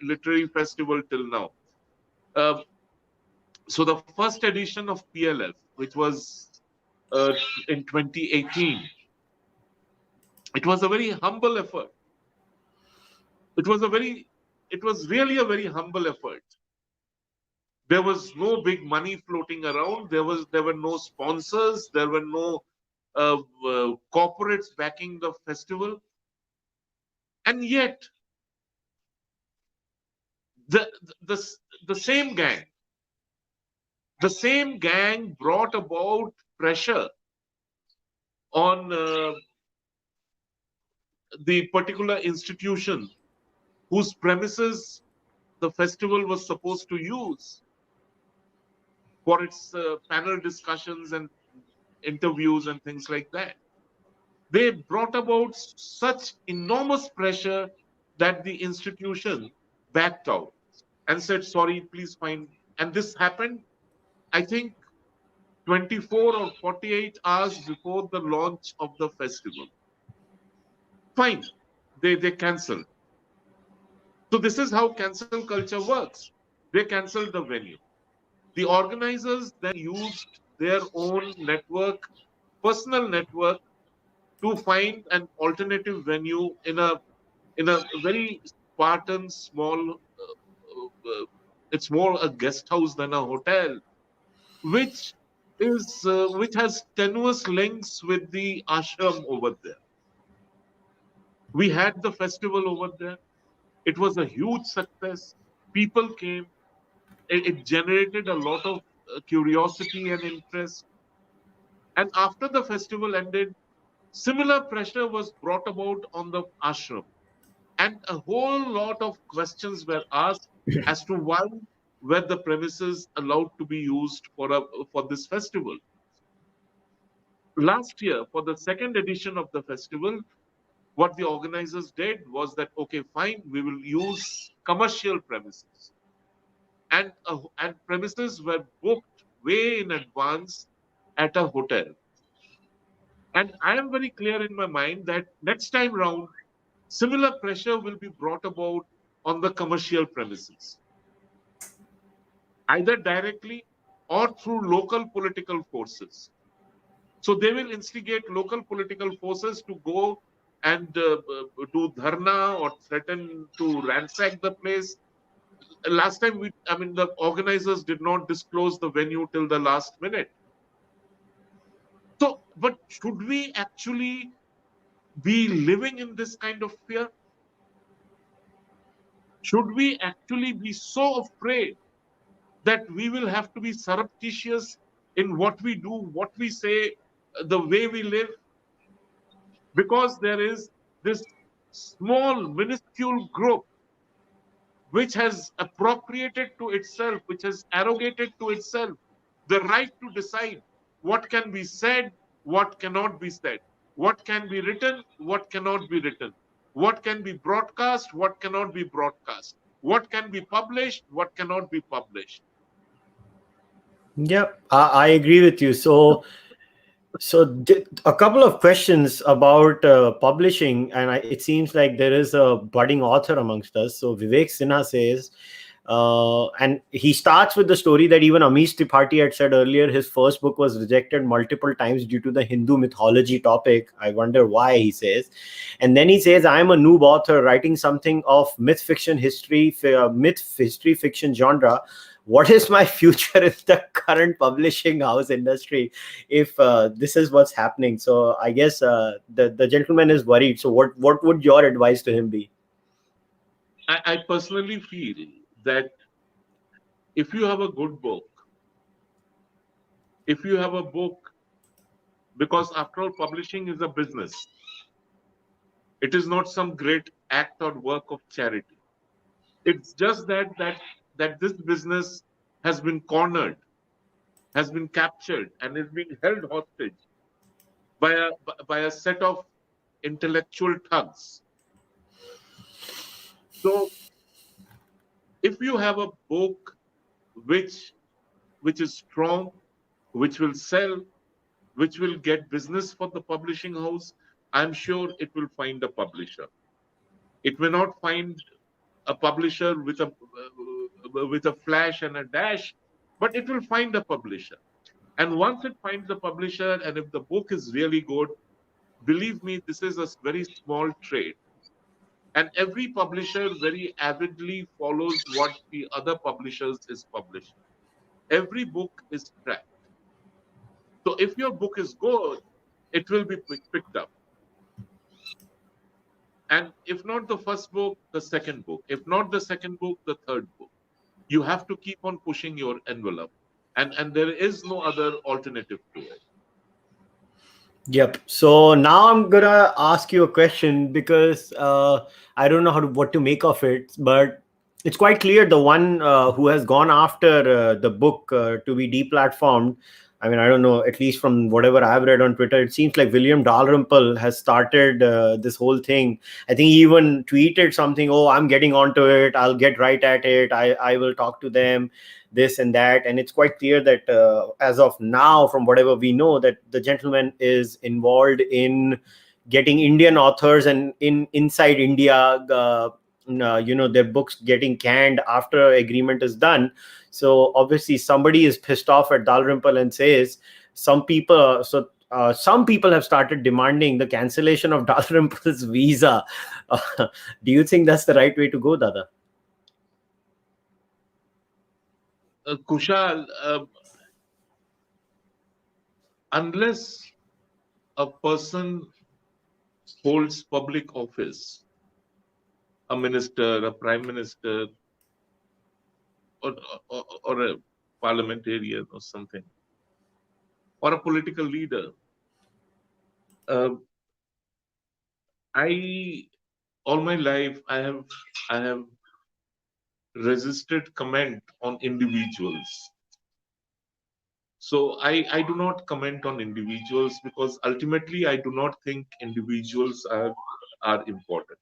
Literary Festival till now. Uh, so the first edition of PLF, which was in 2018, it was a very humble effort. It was really a very humble effort. There was no big money floating around. There were no sponsors. There were no corporates backing the festival. And yet, the, the, the same gang, the same gang brought about pressure on the particular institution whose premises the festival was supposed to use for its panel discussions and interviews and things like that. They brought about such enormous pressure that the institution backed out and said, sorry, please find. And this happened, I think, 24 or 48 hours before the launch of the festival. Fine, they cancelled. So this is how cancel culture works. They cancelled the venue. The organizers then used their own network, personal network, to find an alternative venue in a very Spartan, small. It's more a guest house than a hotel, which which has tenuous links with the ashram over there. We had the festival over there. It was a huge success. People came. It generated a lot of curiosity and interest. And after the festival ended, similar pressure was brought about on the ashram. And a whole lot of questions were asked as to why were the premises allowed to be used for this festival. Last year, for the second edition of the festival, what the organizers did was that, okay, fine, we will use commercial premises. And premises were booked way in advance at a hotel. And I am very clear in my mind that next time round, similar pressure will be brought about on the commercial premises, either directly or through local political forces. So they will instigate local political forces to go and do dharna or threaten to ransack the place. Last time, the organizers did not disclose the venue till the last minute. So, but should we actually be living in this kind of fear? Should we actually be so afraid that we will have to be surreptitious in what we do, what we say, the way we live? Because there is this small, minuscule group which has appropriated to itself, which has arrogated to itself the right to decide what can be said, what cannot be said, what can be written, what cannot be written, what can be broadcast, what cannot be broadcast, what can be published, what cannot be published. Yeah, I agree with you. So a couple of questions about publishing, and it seems like there is a budding author amongst us. So Vivek Sinha says, and he starts with the story that even Amish Tripathi had said earlier, his first book was rejected multiple times due to the Hindu mythology topic. I wonder why, he says. And then he says, I am a noob author writing something of myth history fiction genre. What is my future in the current publishing house industry if this is what's happening? So I guess the gentleman is worried. So what would your advice to him be? I personally feel that if you have a good book, if you have a book, because after all, publishing is a business. It is not some great act or work of charity. It's just that this business has been cornered, has been captured, and is being held hostage by a set of intellectual thugs. So if you have a book which is strong, which will sell, which will get business for the publishing house, I'm sure it will find a publisher. It may not find a publisher with a flash and a dash, but it will find a publisher. And once it finds a publisher, and if the book is really good, believe me, this is a very small trade. And every publisher very avidly follows what the other publishers is publishing. Every book is tracked. So if your book is good, it will be picked up. And if not the first book, the second book. If not the second book, the third book. You have to keep on pushing your envelope. And there is no other alternative to it. Yep. So now I'm gonna ask you a question because I don't know what to make of it, but it's quite clear the one who has gone after the book to be deplatformed. I mean, I don't know. At least from whatever I've read on Twitter, it seems like William Dalrymple has started this whole thing. I think he even tweeted something. Oh, I'm getting onto it. I'll get right at it. I will talk to them, this and that. And it's quite clear that as of now, from whatever we know, that the gentleman is involved in getting Indian authors and inside India, their books getting canned after agreement is done. So obviously somebody is pissed off at Dalrymple and says some people have started demanding the cancellation of Dalrymple's visa. Do you think that's the right way to go, Dada? Kushal, unless a person holds public office, a minister, a prime minister, or a parliamentarian or something, or a political leader, uh, all my life I have resisted comment on individuals. So I do not comment on individuals because ultimately I do not think individuals are important.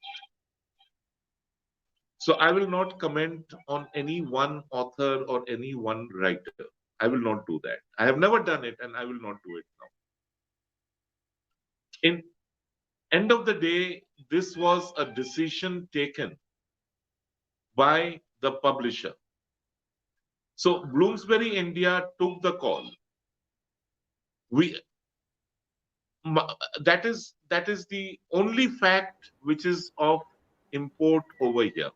So I will not comment on any one author or any one writer. I will not do that. I have never done it and I will not do it now. In end of the day, this was a decision taken by the publisher. So Bloomsbury India took the call. We that is the only fact which is of import over here.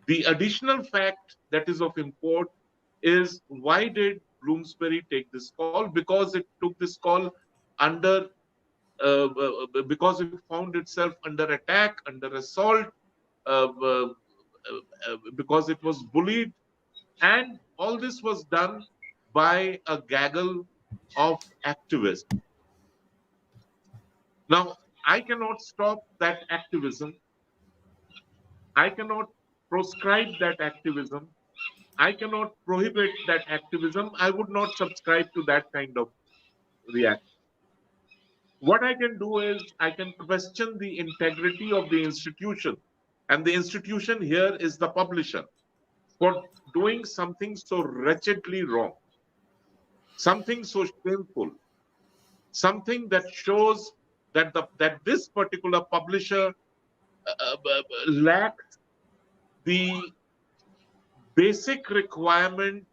The additional fact that is of import is why did Bloomsbury take this call? Because it took this call under because it found itself under attack, under assault, because it was bullied, and all this was done by a gaggle of activists. Now, I cannot stop that activism. I cannot proscribe that activism. I cannot prohibit that activism. I would not subscribe to that kind of reaction. What I can do is I can question the integrity of the institution. And the institution here is the publisher for doing something so wretchedly wrong, something so shameful, something that shows that that this particular publisher lacks the basic requirement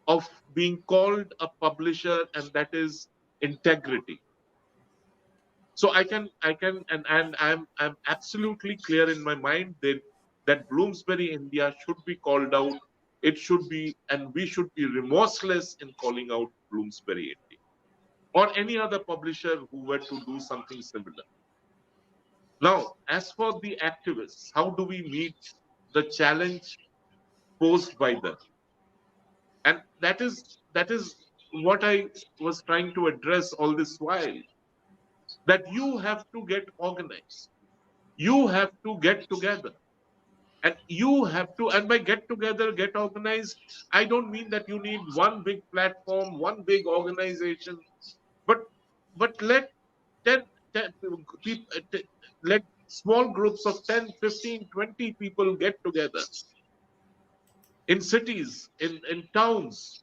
of being called a publisher, and that is integrity. So and I'm absolutely clear in my mind that Bloomsbury India should be called out. It should be, and we should be remorseless in calling out Bloomsbury India or any other publisher who were to do something similar. Now, as for the activists, how do we meet the challenge posed by them? And that is what I was trying to address all this while. That you have to get organized. You have to get together. And you have to, and by get together, get organized, I don't mean that you need one big platform, one big organization, but let 10 people, let small groups of 10, 15, 20 people get together in cities, in towns,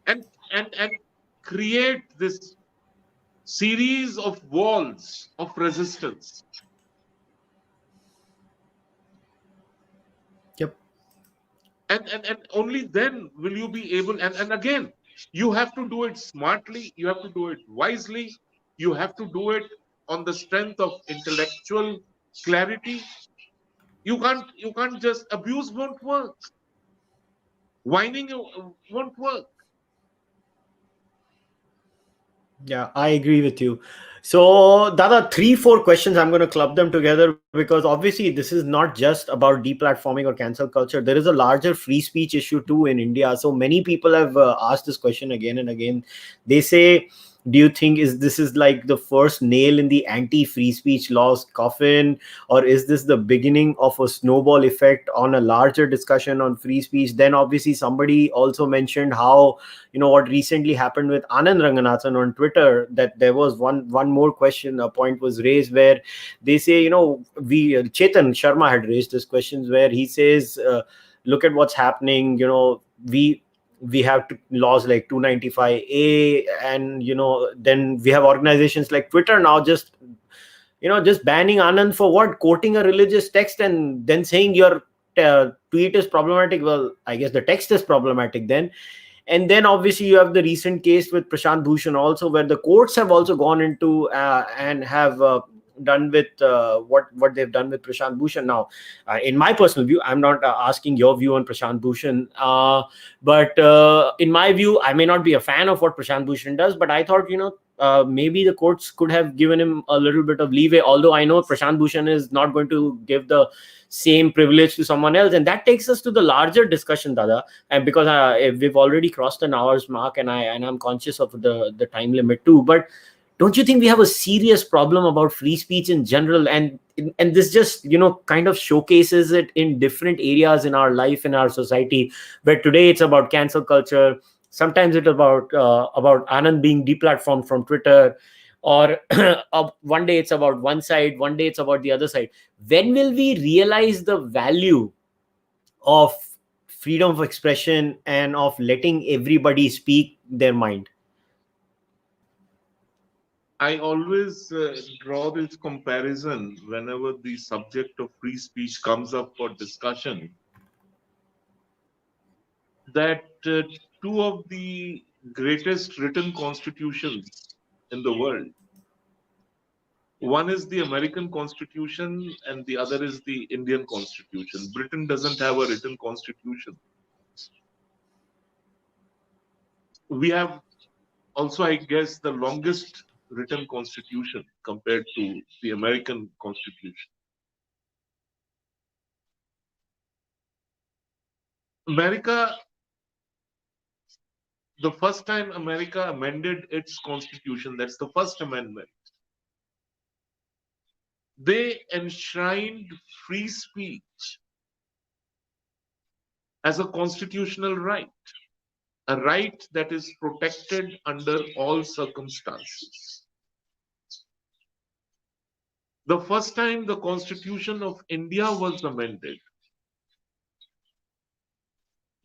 and create this series of walls of resistance. Yep. And only then will you be able, and again, you have to do it smartly, you have to do it wisely, you have to do it on the strength of intellectual clarity, You can't just abuse won't work. Whining won't work. Yeah, I agree with you. So, Dada, three, four questions. I'm going to club them together because obviously this is not just about deplatforming or cancel culture. There is a larger free speech issue too in India. So many people have asked this question again and again. They say, "Do you think is this is like the first nail in the anti-free speech laws coffin, or is this the beginning of a snowball effect on a larger discussion on free speech?" Then obviously somebody also mentioned how, what recently happened with Anand Ranganathan on Twitter, that there was one more question, a point was raised where they say, we Chetan Sharma had raised this questions where he says, look at what's happening, we have laws like 295A, and then we have organizations like Twitter now just banning Anand for what, quoting a religious text and then saying your tweet is problematic. Well, I guess the text is problematic then. And then obviously you have the recent case with Prashant Bhushan also, where the courts have also gone into and have done with what they've done with Prashant Bhushan. Now, in my personal view, I'm not asking your view on Prashant Bhushan, but in my view, I may not be a fan of what Prashant Bhushan does, but I thought, maybe the courts could have given him a little bit of leeway, although I know Prashant Bhushan is not going to give the same privilege to someone else. And that takes us to the larger discussion, Dada. And because we've already crossed an hour's mark, and I'm conscious of the time limit too, but don't you think we have a serious problem about free speech in general? And this just kind of showcases it in different areas in our life, in our society, where today it's about cancel culture, sometimes it's about Anand being deplatformed from Twitter, or one day it's about one side, one day it's about the other side. When will we realize the value of freedom of expression and of letting everybody speak their mind? I always draw this comparison whenever the subject of free speech comes up for discussion, that two of the greatest written constitutions in the world, one is the American Constitution and the other is the Indian Constitution. Britain doesn't have a written constitution. We have also, I guess, the longest written constitution compared to the American Constitution. America, the first time America amended its constitution, that's the First Amendment, they enshrined free speech as a constitutional right, a right that is protected under all circumstances. The first time the Constitution of India was amended,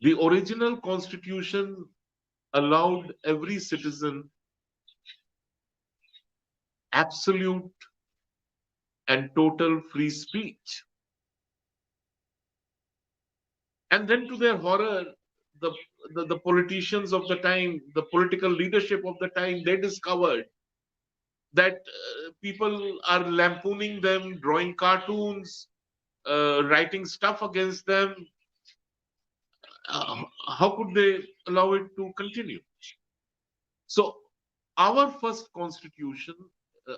the original constitution allowed every citizen absolute and total free speech. And then, to their horror, the, the politicians of the time, the political leadership of the time, they discovered that people are lampooning them, drawing cartoons, writing stuff against them. How could they allow it to continue? So, our first constitution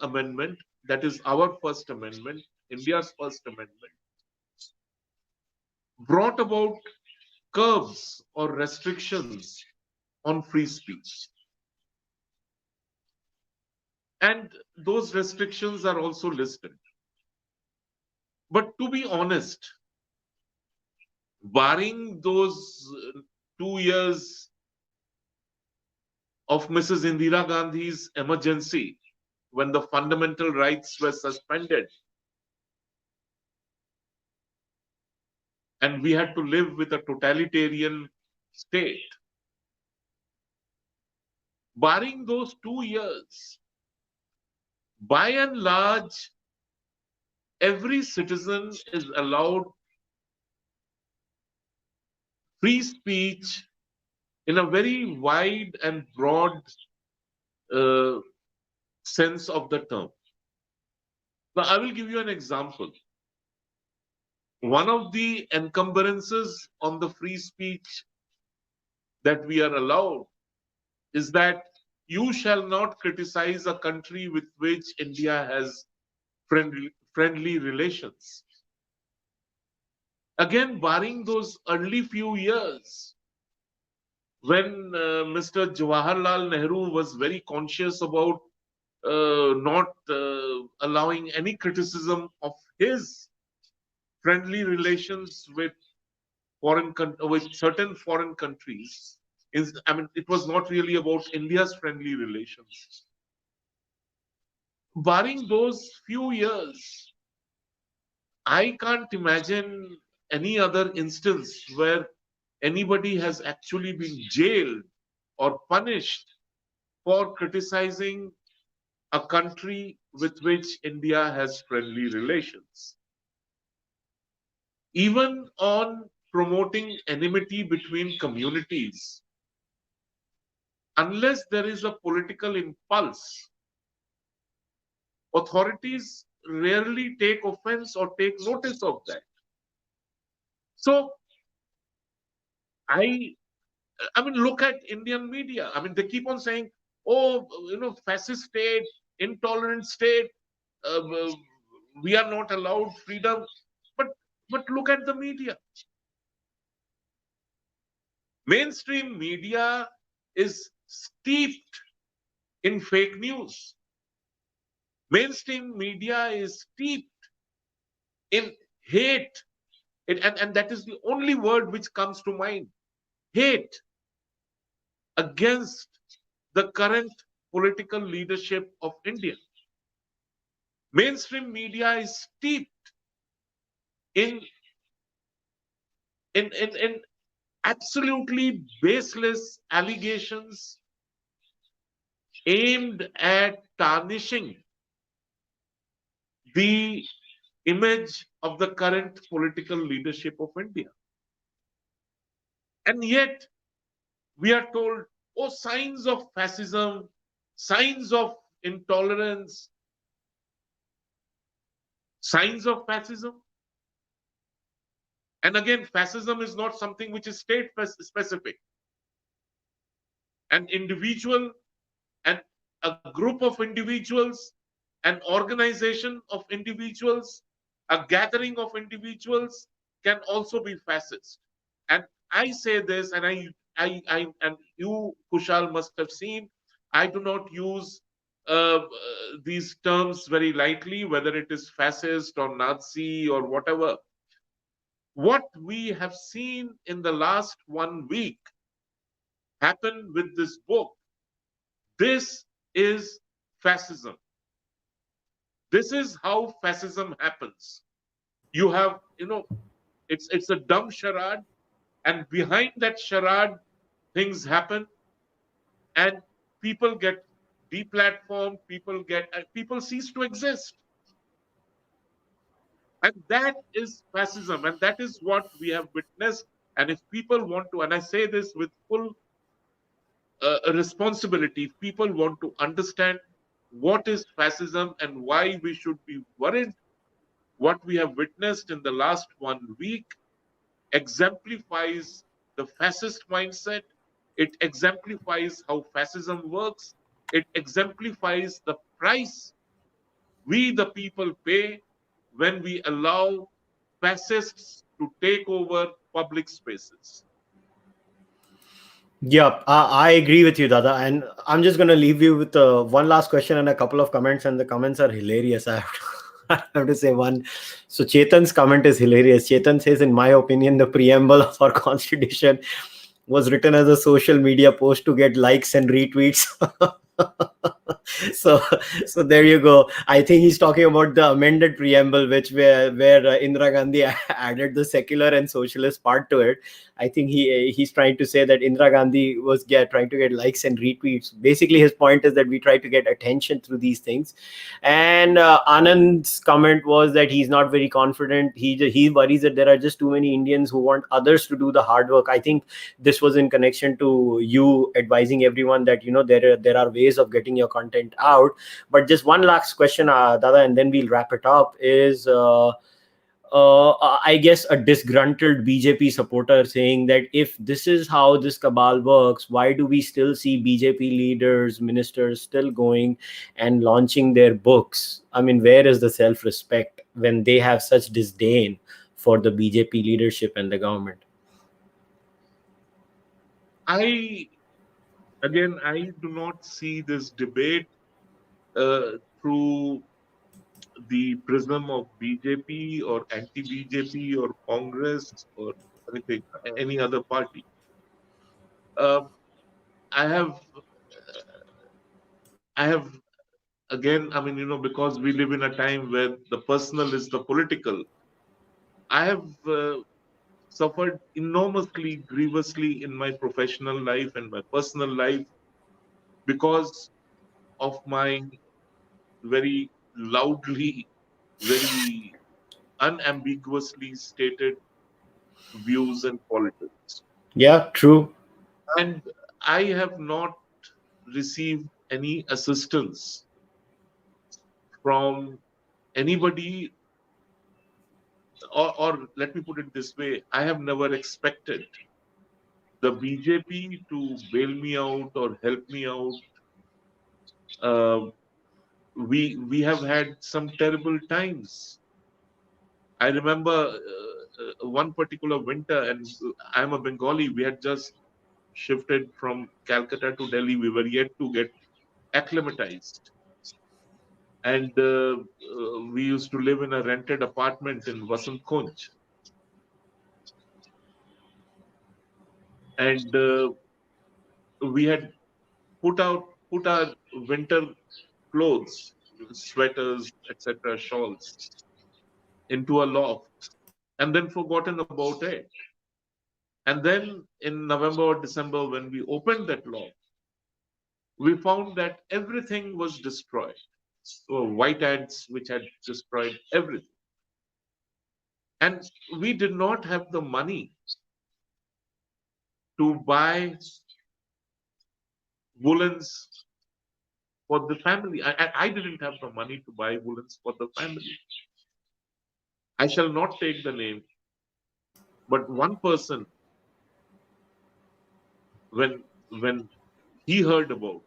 amendment, that is our First Amendment, India's First Amendment, brought about curbs or restrictions on free speech. And those restrictions are also listed. But to be honest, barring those 2 years of Mrs. Indira Gandhi's emergency, when the fundamental rights were suspended, and we had to live with a totalitarian state, barring those 2 years, by and large, every citizen is allowed free speech in a very wide and broad uh, sense of the term. Now, I will give you an example. One of the encumbrances on the free speech that we are allowed is that you shall not criticize a country with which India has friendly relations. Again, barring those early few years when Mr. Jawaharlal Nehru was very conscious about not allowing any criticism of his friendly relations with with certain foreign countries. I mean, it was not really about India's friendly relations. Barring those few years, I can't imagine any other instance where anybody has actually been jailed or punished for criticizing a country with which India has friendly relations. Even on promoting enmity between communities, unless there is a political impulse, authorities rarely take offense or take notice of that. So I mean, look at Indian media. I mean, they keep on saying, "Oh, fascist state, intolerant state. Uh, we are not allowed freedom." But look at the media. Mainstream media is steeped in fake news. Mainstream media is steeped in hate. And that is the only word which comes to mind. Hate against the current political leadership of India. Mainstream media is steeped in in absolutely baseless allegations aimed at tarnishing the image of the current political leadership of India. And yet, we are told, oh, signs of fascism, signs of intolerance, signs of fascism. And again, fascism is not something which is state specific. An individual and a group of individuals, an organization of individuals, a gathering of individuals can also be fascist. And I say this, and and you, Kushal, must have seen, I do not use these terms very lightly, whether it is fascist or Nazi or whatever. What we have seen in the last 1 week happen with this book, this is fascism. This is how fascism happens. You have, it's a dumb charade, and behind that charade, things happen, and people get deplatformed, people cease to exist. And that is fascism, and that is what we have witnessed. And if people want to, and I say this with full responsibility, if people want to understand what is fascism and why we should be worried, what we have witnessed in the last 1 week exemplifies the fascist mindset. It exemplifies how fascism works. It exemplifies the price we, the people, pay when we allow fascists to take over public spaces. Yeah, I agree with you, Dada. And I'm just going to leave you with one last question and a couple of comments. And the comments are hilarious. I have to, I have to say one. So Chetan's comment is hilarious. Chetan says, in my opinion, the preamble of our constitution was written as a social media post to get likes and retweets. so there you go. I think he's talking about the amended preamble, which where Indira Gandhi added the secular and socialist part to it. I think he's trying to say that Indira Gandhi was trying to get likes and retweets. Basically, his point is that we try to get attention through these things. And Anand's comment was that he's not very confident. He worries that there are just too many Indians who want others to do the hard work. I think this was in connection to you advising everyone that there are ways of getting your content out. But just one last question, Dada, and then we'll wrap it up. Is I guess, a disgruntled BJP supporter saying that if this is how this cabal works, why do we still see BJP leaders, ministers still going and launching their books? I mean, where is the self-respect when they have such disdain for the BJP leadership and the government? I do not see this debate through the prism of BJP or anti-BJP or Congress or anything, any other party. Uh, I have, I have again. I mean, because we live in a time where the personal is the political. I have suffered enormously, grievously in my professional life and my personal life because of my very loudly, very unambiguously stated views and politics. Yeah, true. And I have not received any assistance from anybody, or let me put it this way, I have never expected the BJP to bail me out or help me out. Uh, we have had some terrible times. I remember one particular winter, and I'm a Bengali. We had just shifted from Calcutta to Delhi. We were yet to get acclimatized, and we used to live in a rented apartment in Vasant Kunj. And we had put our winter clothes, sweaters, etc., shawls into a loft, and then forgotten about it. And then in November or December, when we opened that loft, we found that everything was destroyed. So white ants which had destroyed everything. And we did not have the money to buy woolens for the family. I didn't have the money to buy woolens for the family. I shall not take the name, but one person, when he heard about,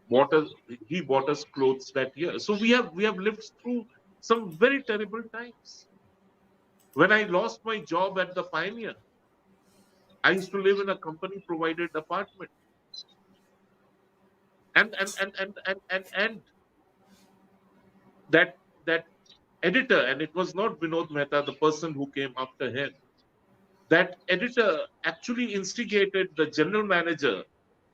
bought us he bought us clothes that year. So we have lived through some very terrible times. When I lost my job at the Pioneer, I used to live in a company provided apartment. And that that editor, and it was not Vinod Mehta, the person who came after him, that editor actually instigated the general manager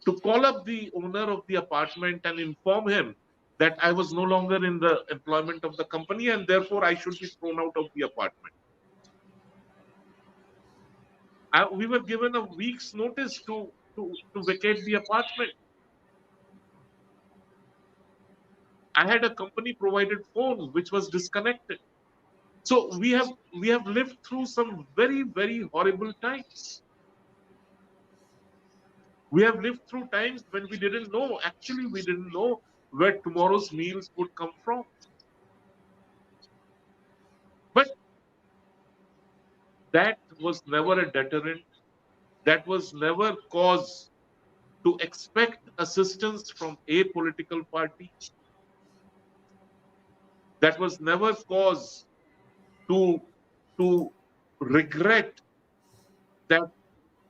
to call up the owner of the apartment and inform him that I was no longer in the employment of the company and therefore I should be thrown out of the apartment. We were given a week's notice to vacate the apartment. I had a company provided phone which was disconnected. So we have lived through some very, very horrible times. We have lived through times when we didn't know, actually we didn't know where tomorrow's meals would come from. But that was never a deterrent. That was never cause to expect assistance from a political party. That was never cause to to regret that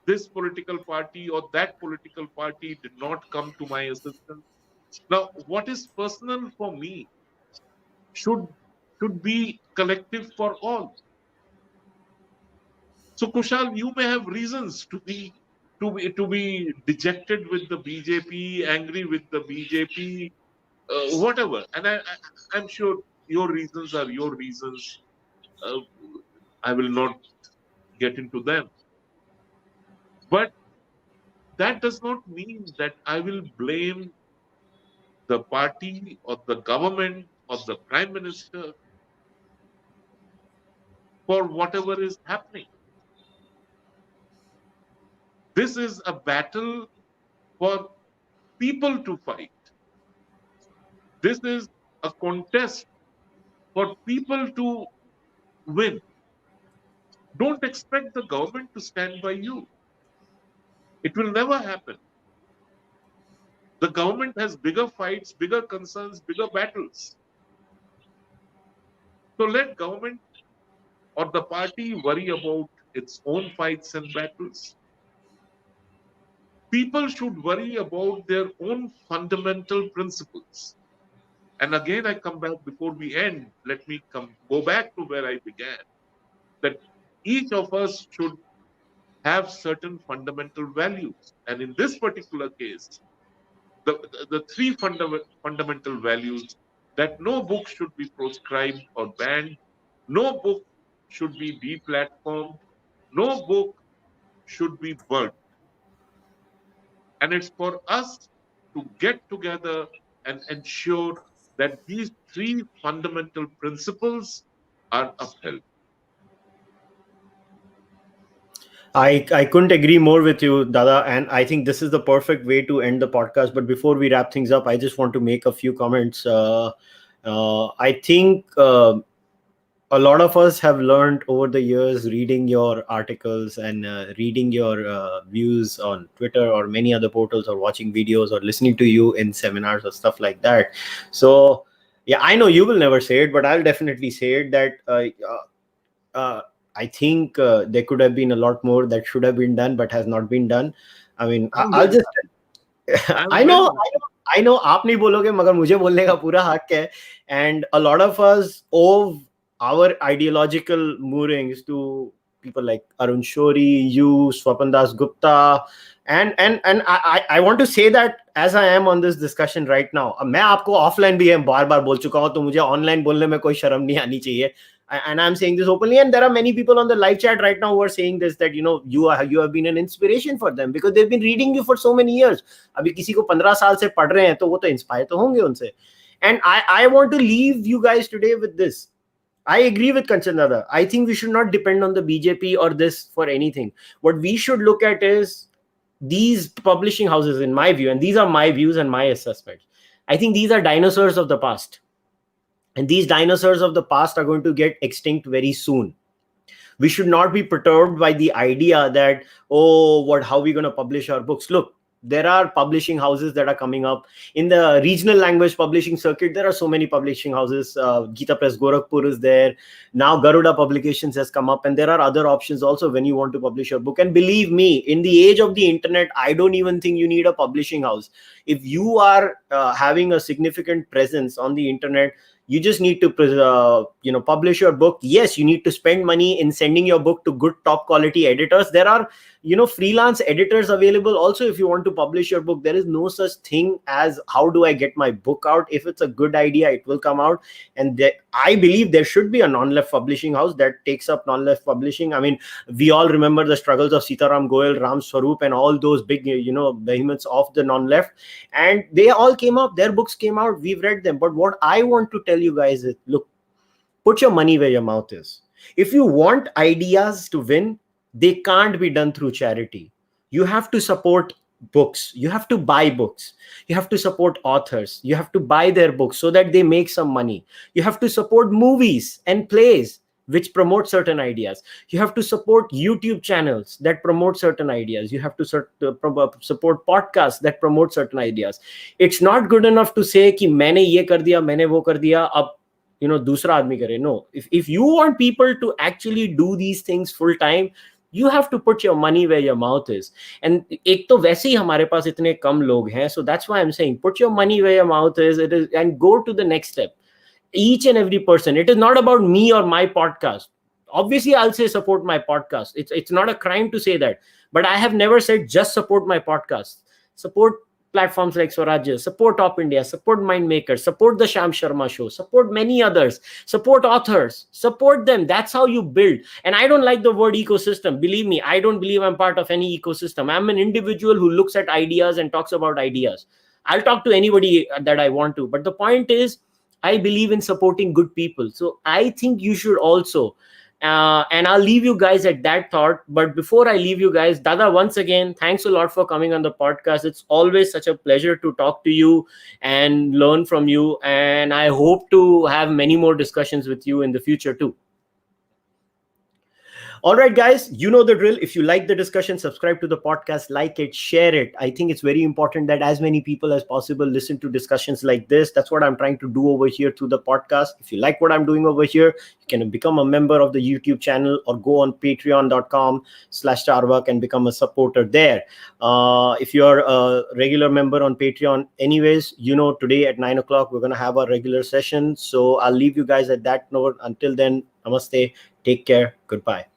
this political party or that political party did not come to my assistance. Now, what is personal for me should should be collective for all. So, Kushal, you may have reasons to be dejected with the BJP, angry with the BJP, whatever. And I'm sure your reasons are your reasons. Uh, I will not get into them. But that does not mean that I will blame the party or the government or the prime minister for whatever is happening. This is a battle for people to fight. This is a contest for people to win. Don't expect the government to stand by you. It will never happen. The government has bigger fights, bigger concerns, bigger battles. So let government or the party worry about its own fights and battles. People should worry about their own fundamental principles. And again, I come back before we end. Let me go back to where I began. That each of us should have certain fundamental values. And in this particular case, the three fundamental values that no book should be proscribed or banned, no book should be deplatformed, no book should be burnt. And it's for us to get together and ensure that these three fundamental principles are upheld. I couldn't agree more with you, Dada, and I think this is the perfect way to end the podcast. But before we wrap things up, I just want to make a few comments. I think a lot of us have learned over the years reading your articles and reading your views on Twitter or many other portals, or watching videos or listening to you in seminars or stuff like that. So yeah, I know you will never say it, but I'll definitely say it that I think there could have been a lot more that should have been done but has not been done. I mean, I'm I'll very, just I'm I very, know, I know आप नहीं बोलोगे मगर मुझे बोलने का पूरा हक है. And a lot of us owe our ideological moorings to people like Arun Shori, you, Swapandas Gupta, and I want to say that as I am on this discussion right now, मैं आपको offline भी बार बार बोल चुका हूँ, तो मुझे online बोलने में कोई शर्म नहीं आनी चाहिए. And I'm saying this openly, and there are many people on the live chat right now who are saying this, that you have been an inspiration for them because they've been reading you for so many years. अभी किसी को 15 साल से पढ़ रहे हैं तो वो तो inspire तो होंगे उनसे. And I want to leave you guys today with this. I agree with Kanchan Dada. I think we should not depend on the BJP or this for anything. What we should look at is these publishing houses, in my view, and these are my views and my assessments. I think these are dinosaurs of the past. And these dinosaurs of the past are going to get extinct very soon. We should not be perturbed by the idea that, how are we going to publish our books? Look, there are publishing houses that are coming up in the regional language publishing circuit. There are so many publishing houses. Gita Press Gorakhpur is there now. Garuda Publications has come up, and there are other options also when you want to publish your book. And believe me, in the age of the internet, I don't even think you need a publishing house. If you are having a significant presence on the internet, you just need to publish your book. Yes, you need to spend money in sending your book to good top quality editors. There are freelance editors available also. If you want to publish your book, there is no such thing as how do I get my book out. If it's a good idea, it will come out. And I believe there should be a non-left publishing house that takes up non-left publishing. I mean, we all remember the struggles of Sitaram Goel, Ram Swaroop, and all those big behemoths of the non-left, and they all came up. Their books came out, we've read them. But what I want to tell you guys is, look, put your money where your mouth is. If you want ideas to win, they can't be done through charity. You have to support books. You have to buy books. You have to support authors. You have to buy their books so that they make some money. You have to support movies and plays which promote certain ideas. You have to support YouTube channels that promote certain ideas. You have to support podcasts that promote certain ideas. It's not good enough to say कि मैंने ये कर दिया, मैंने वो कर दिया, अब दूसरा आदमी करे. No, if you want people to actually do these things full time, you have to put your money where your mouth is. And एक तो वैसे ही हमारे पास इतने कम लोग हैं, so that's why I'm saying put your money where your mouth is. It is, and go to the next step. Each and every person. It is not about me or my podcast. Obviously, I'll say support my podcast. It's not a crime to say that. But I have never said just support my podcast. Support platforms like Swarajya, support Top India, support Mindmaker, support the Sham Sharma Show, support many others, support authors, support them. That's how you build. And I don't like the word ecosystem. Believe me, I don't believe I'm part of any ecosystem. I'm an individual who looks at ideas and talks about ideas. I'll talk to anybody that I want to. But the point is, I believe in supporting good people. So I think you should also And I'll leave you guys at that thought. But before I leave you guys, Dada, once again, thanks a lot for coming on the podcast. It's always such a pleasure to talk to you and learn from you. And I hope to have many more discussions with you in the future too. All right, guys, you know the drill. If you like the discussion, subscribe to the podcast, like it, share it. I think it's very important that as many people as possible listen to discussions like this. That's what I'm trying to do over here through the podcast. If you like what I'm doing over here, you can become a member of the YouTube channel or go on patreon.com/Cārvāka and become a supporter there. If you're a regular member on Patreon, anyways, you know, today at 9 o'clock, we're going to have our regular session. So I'll leave you guys at that note. Until then, namaste. Take care. Goodbye.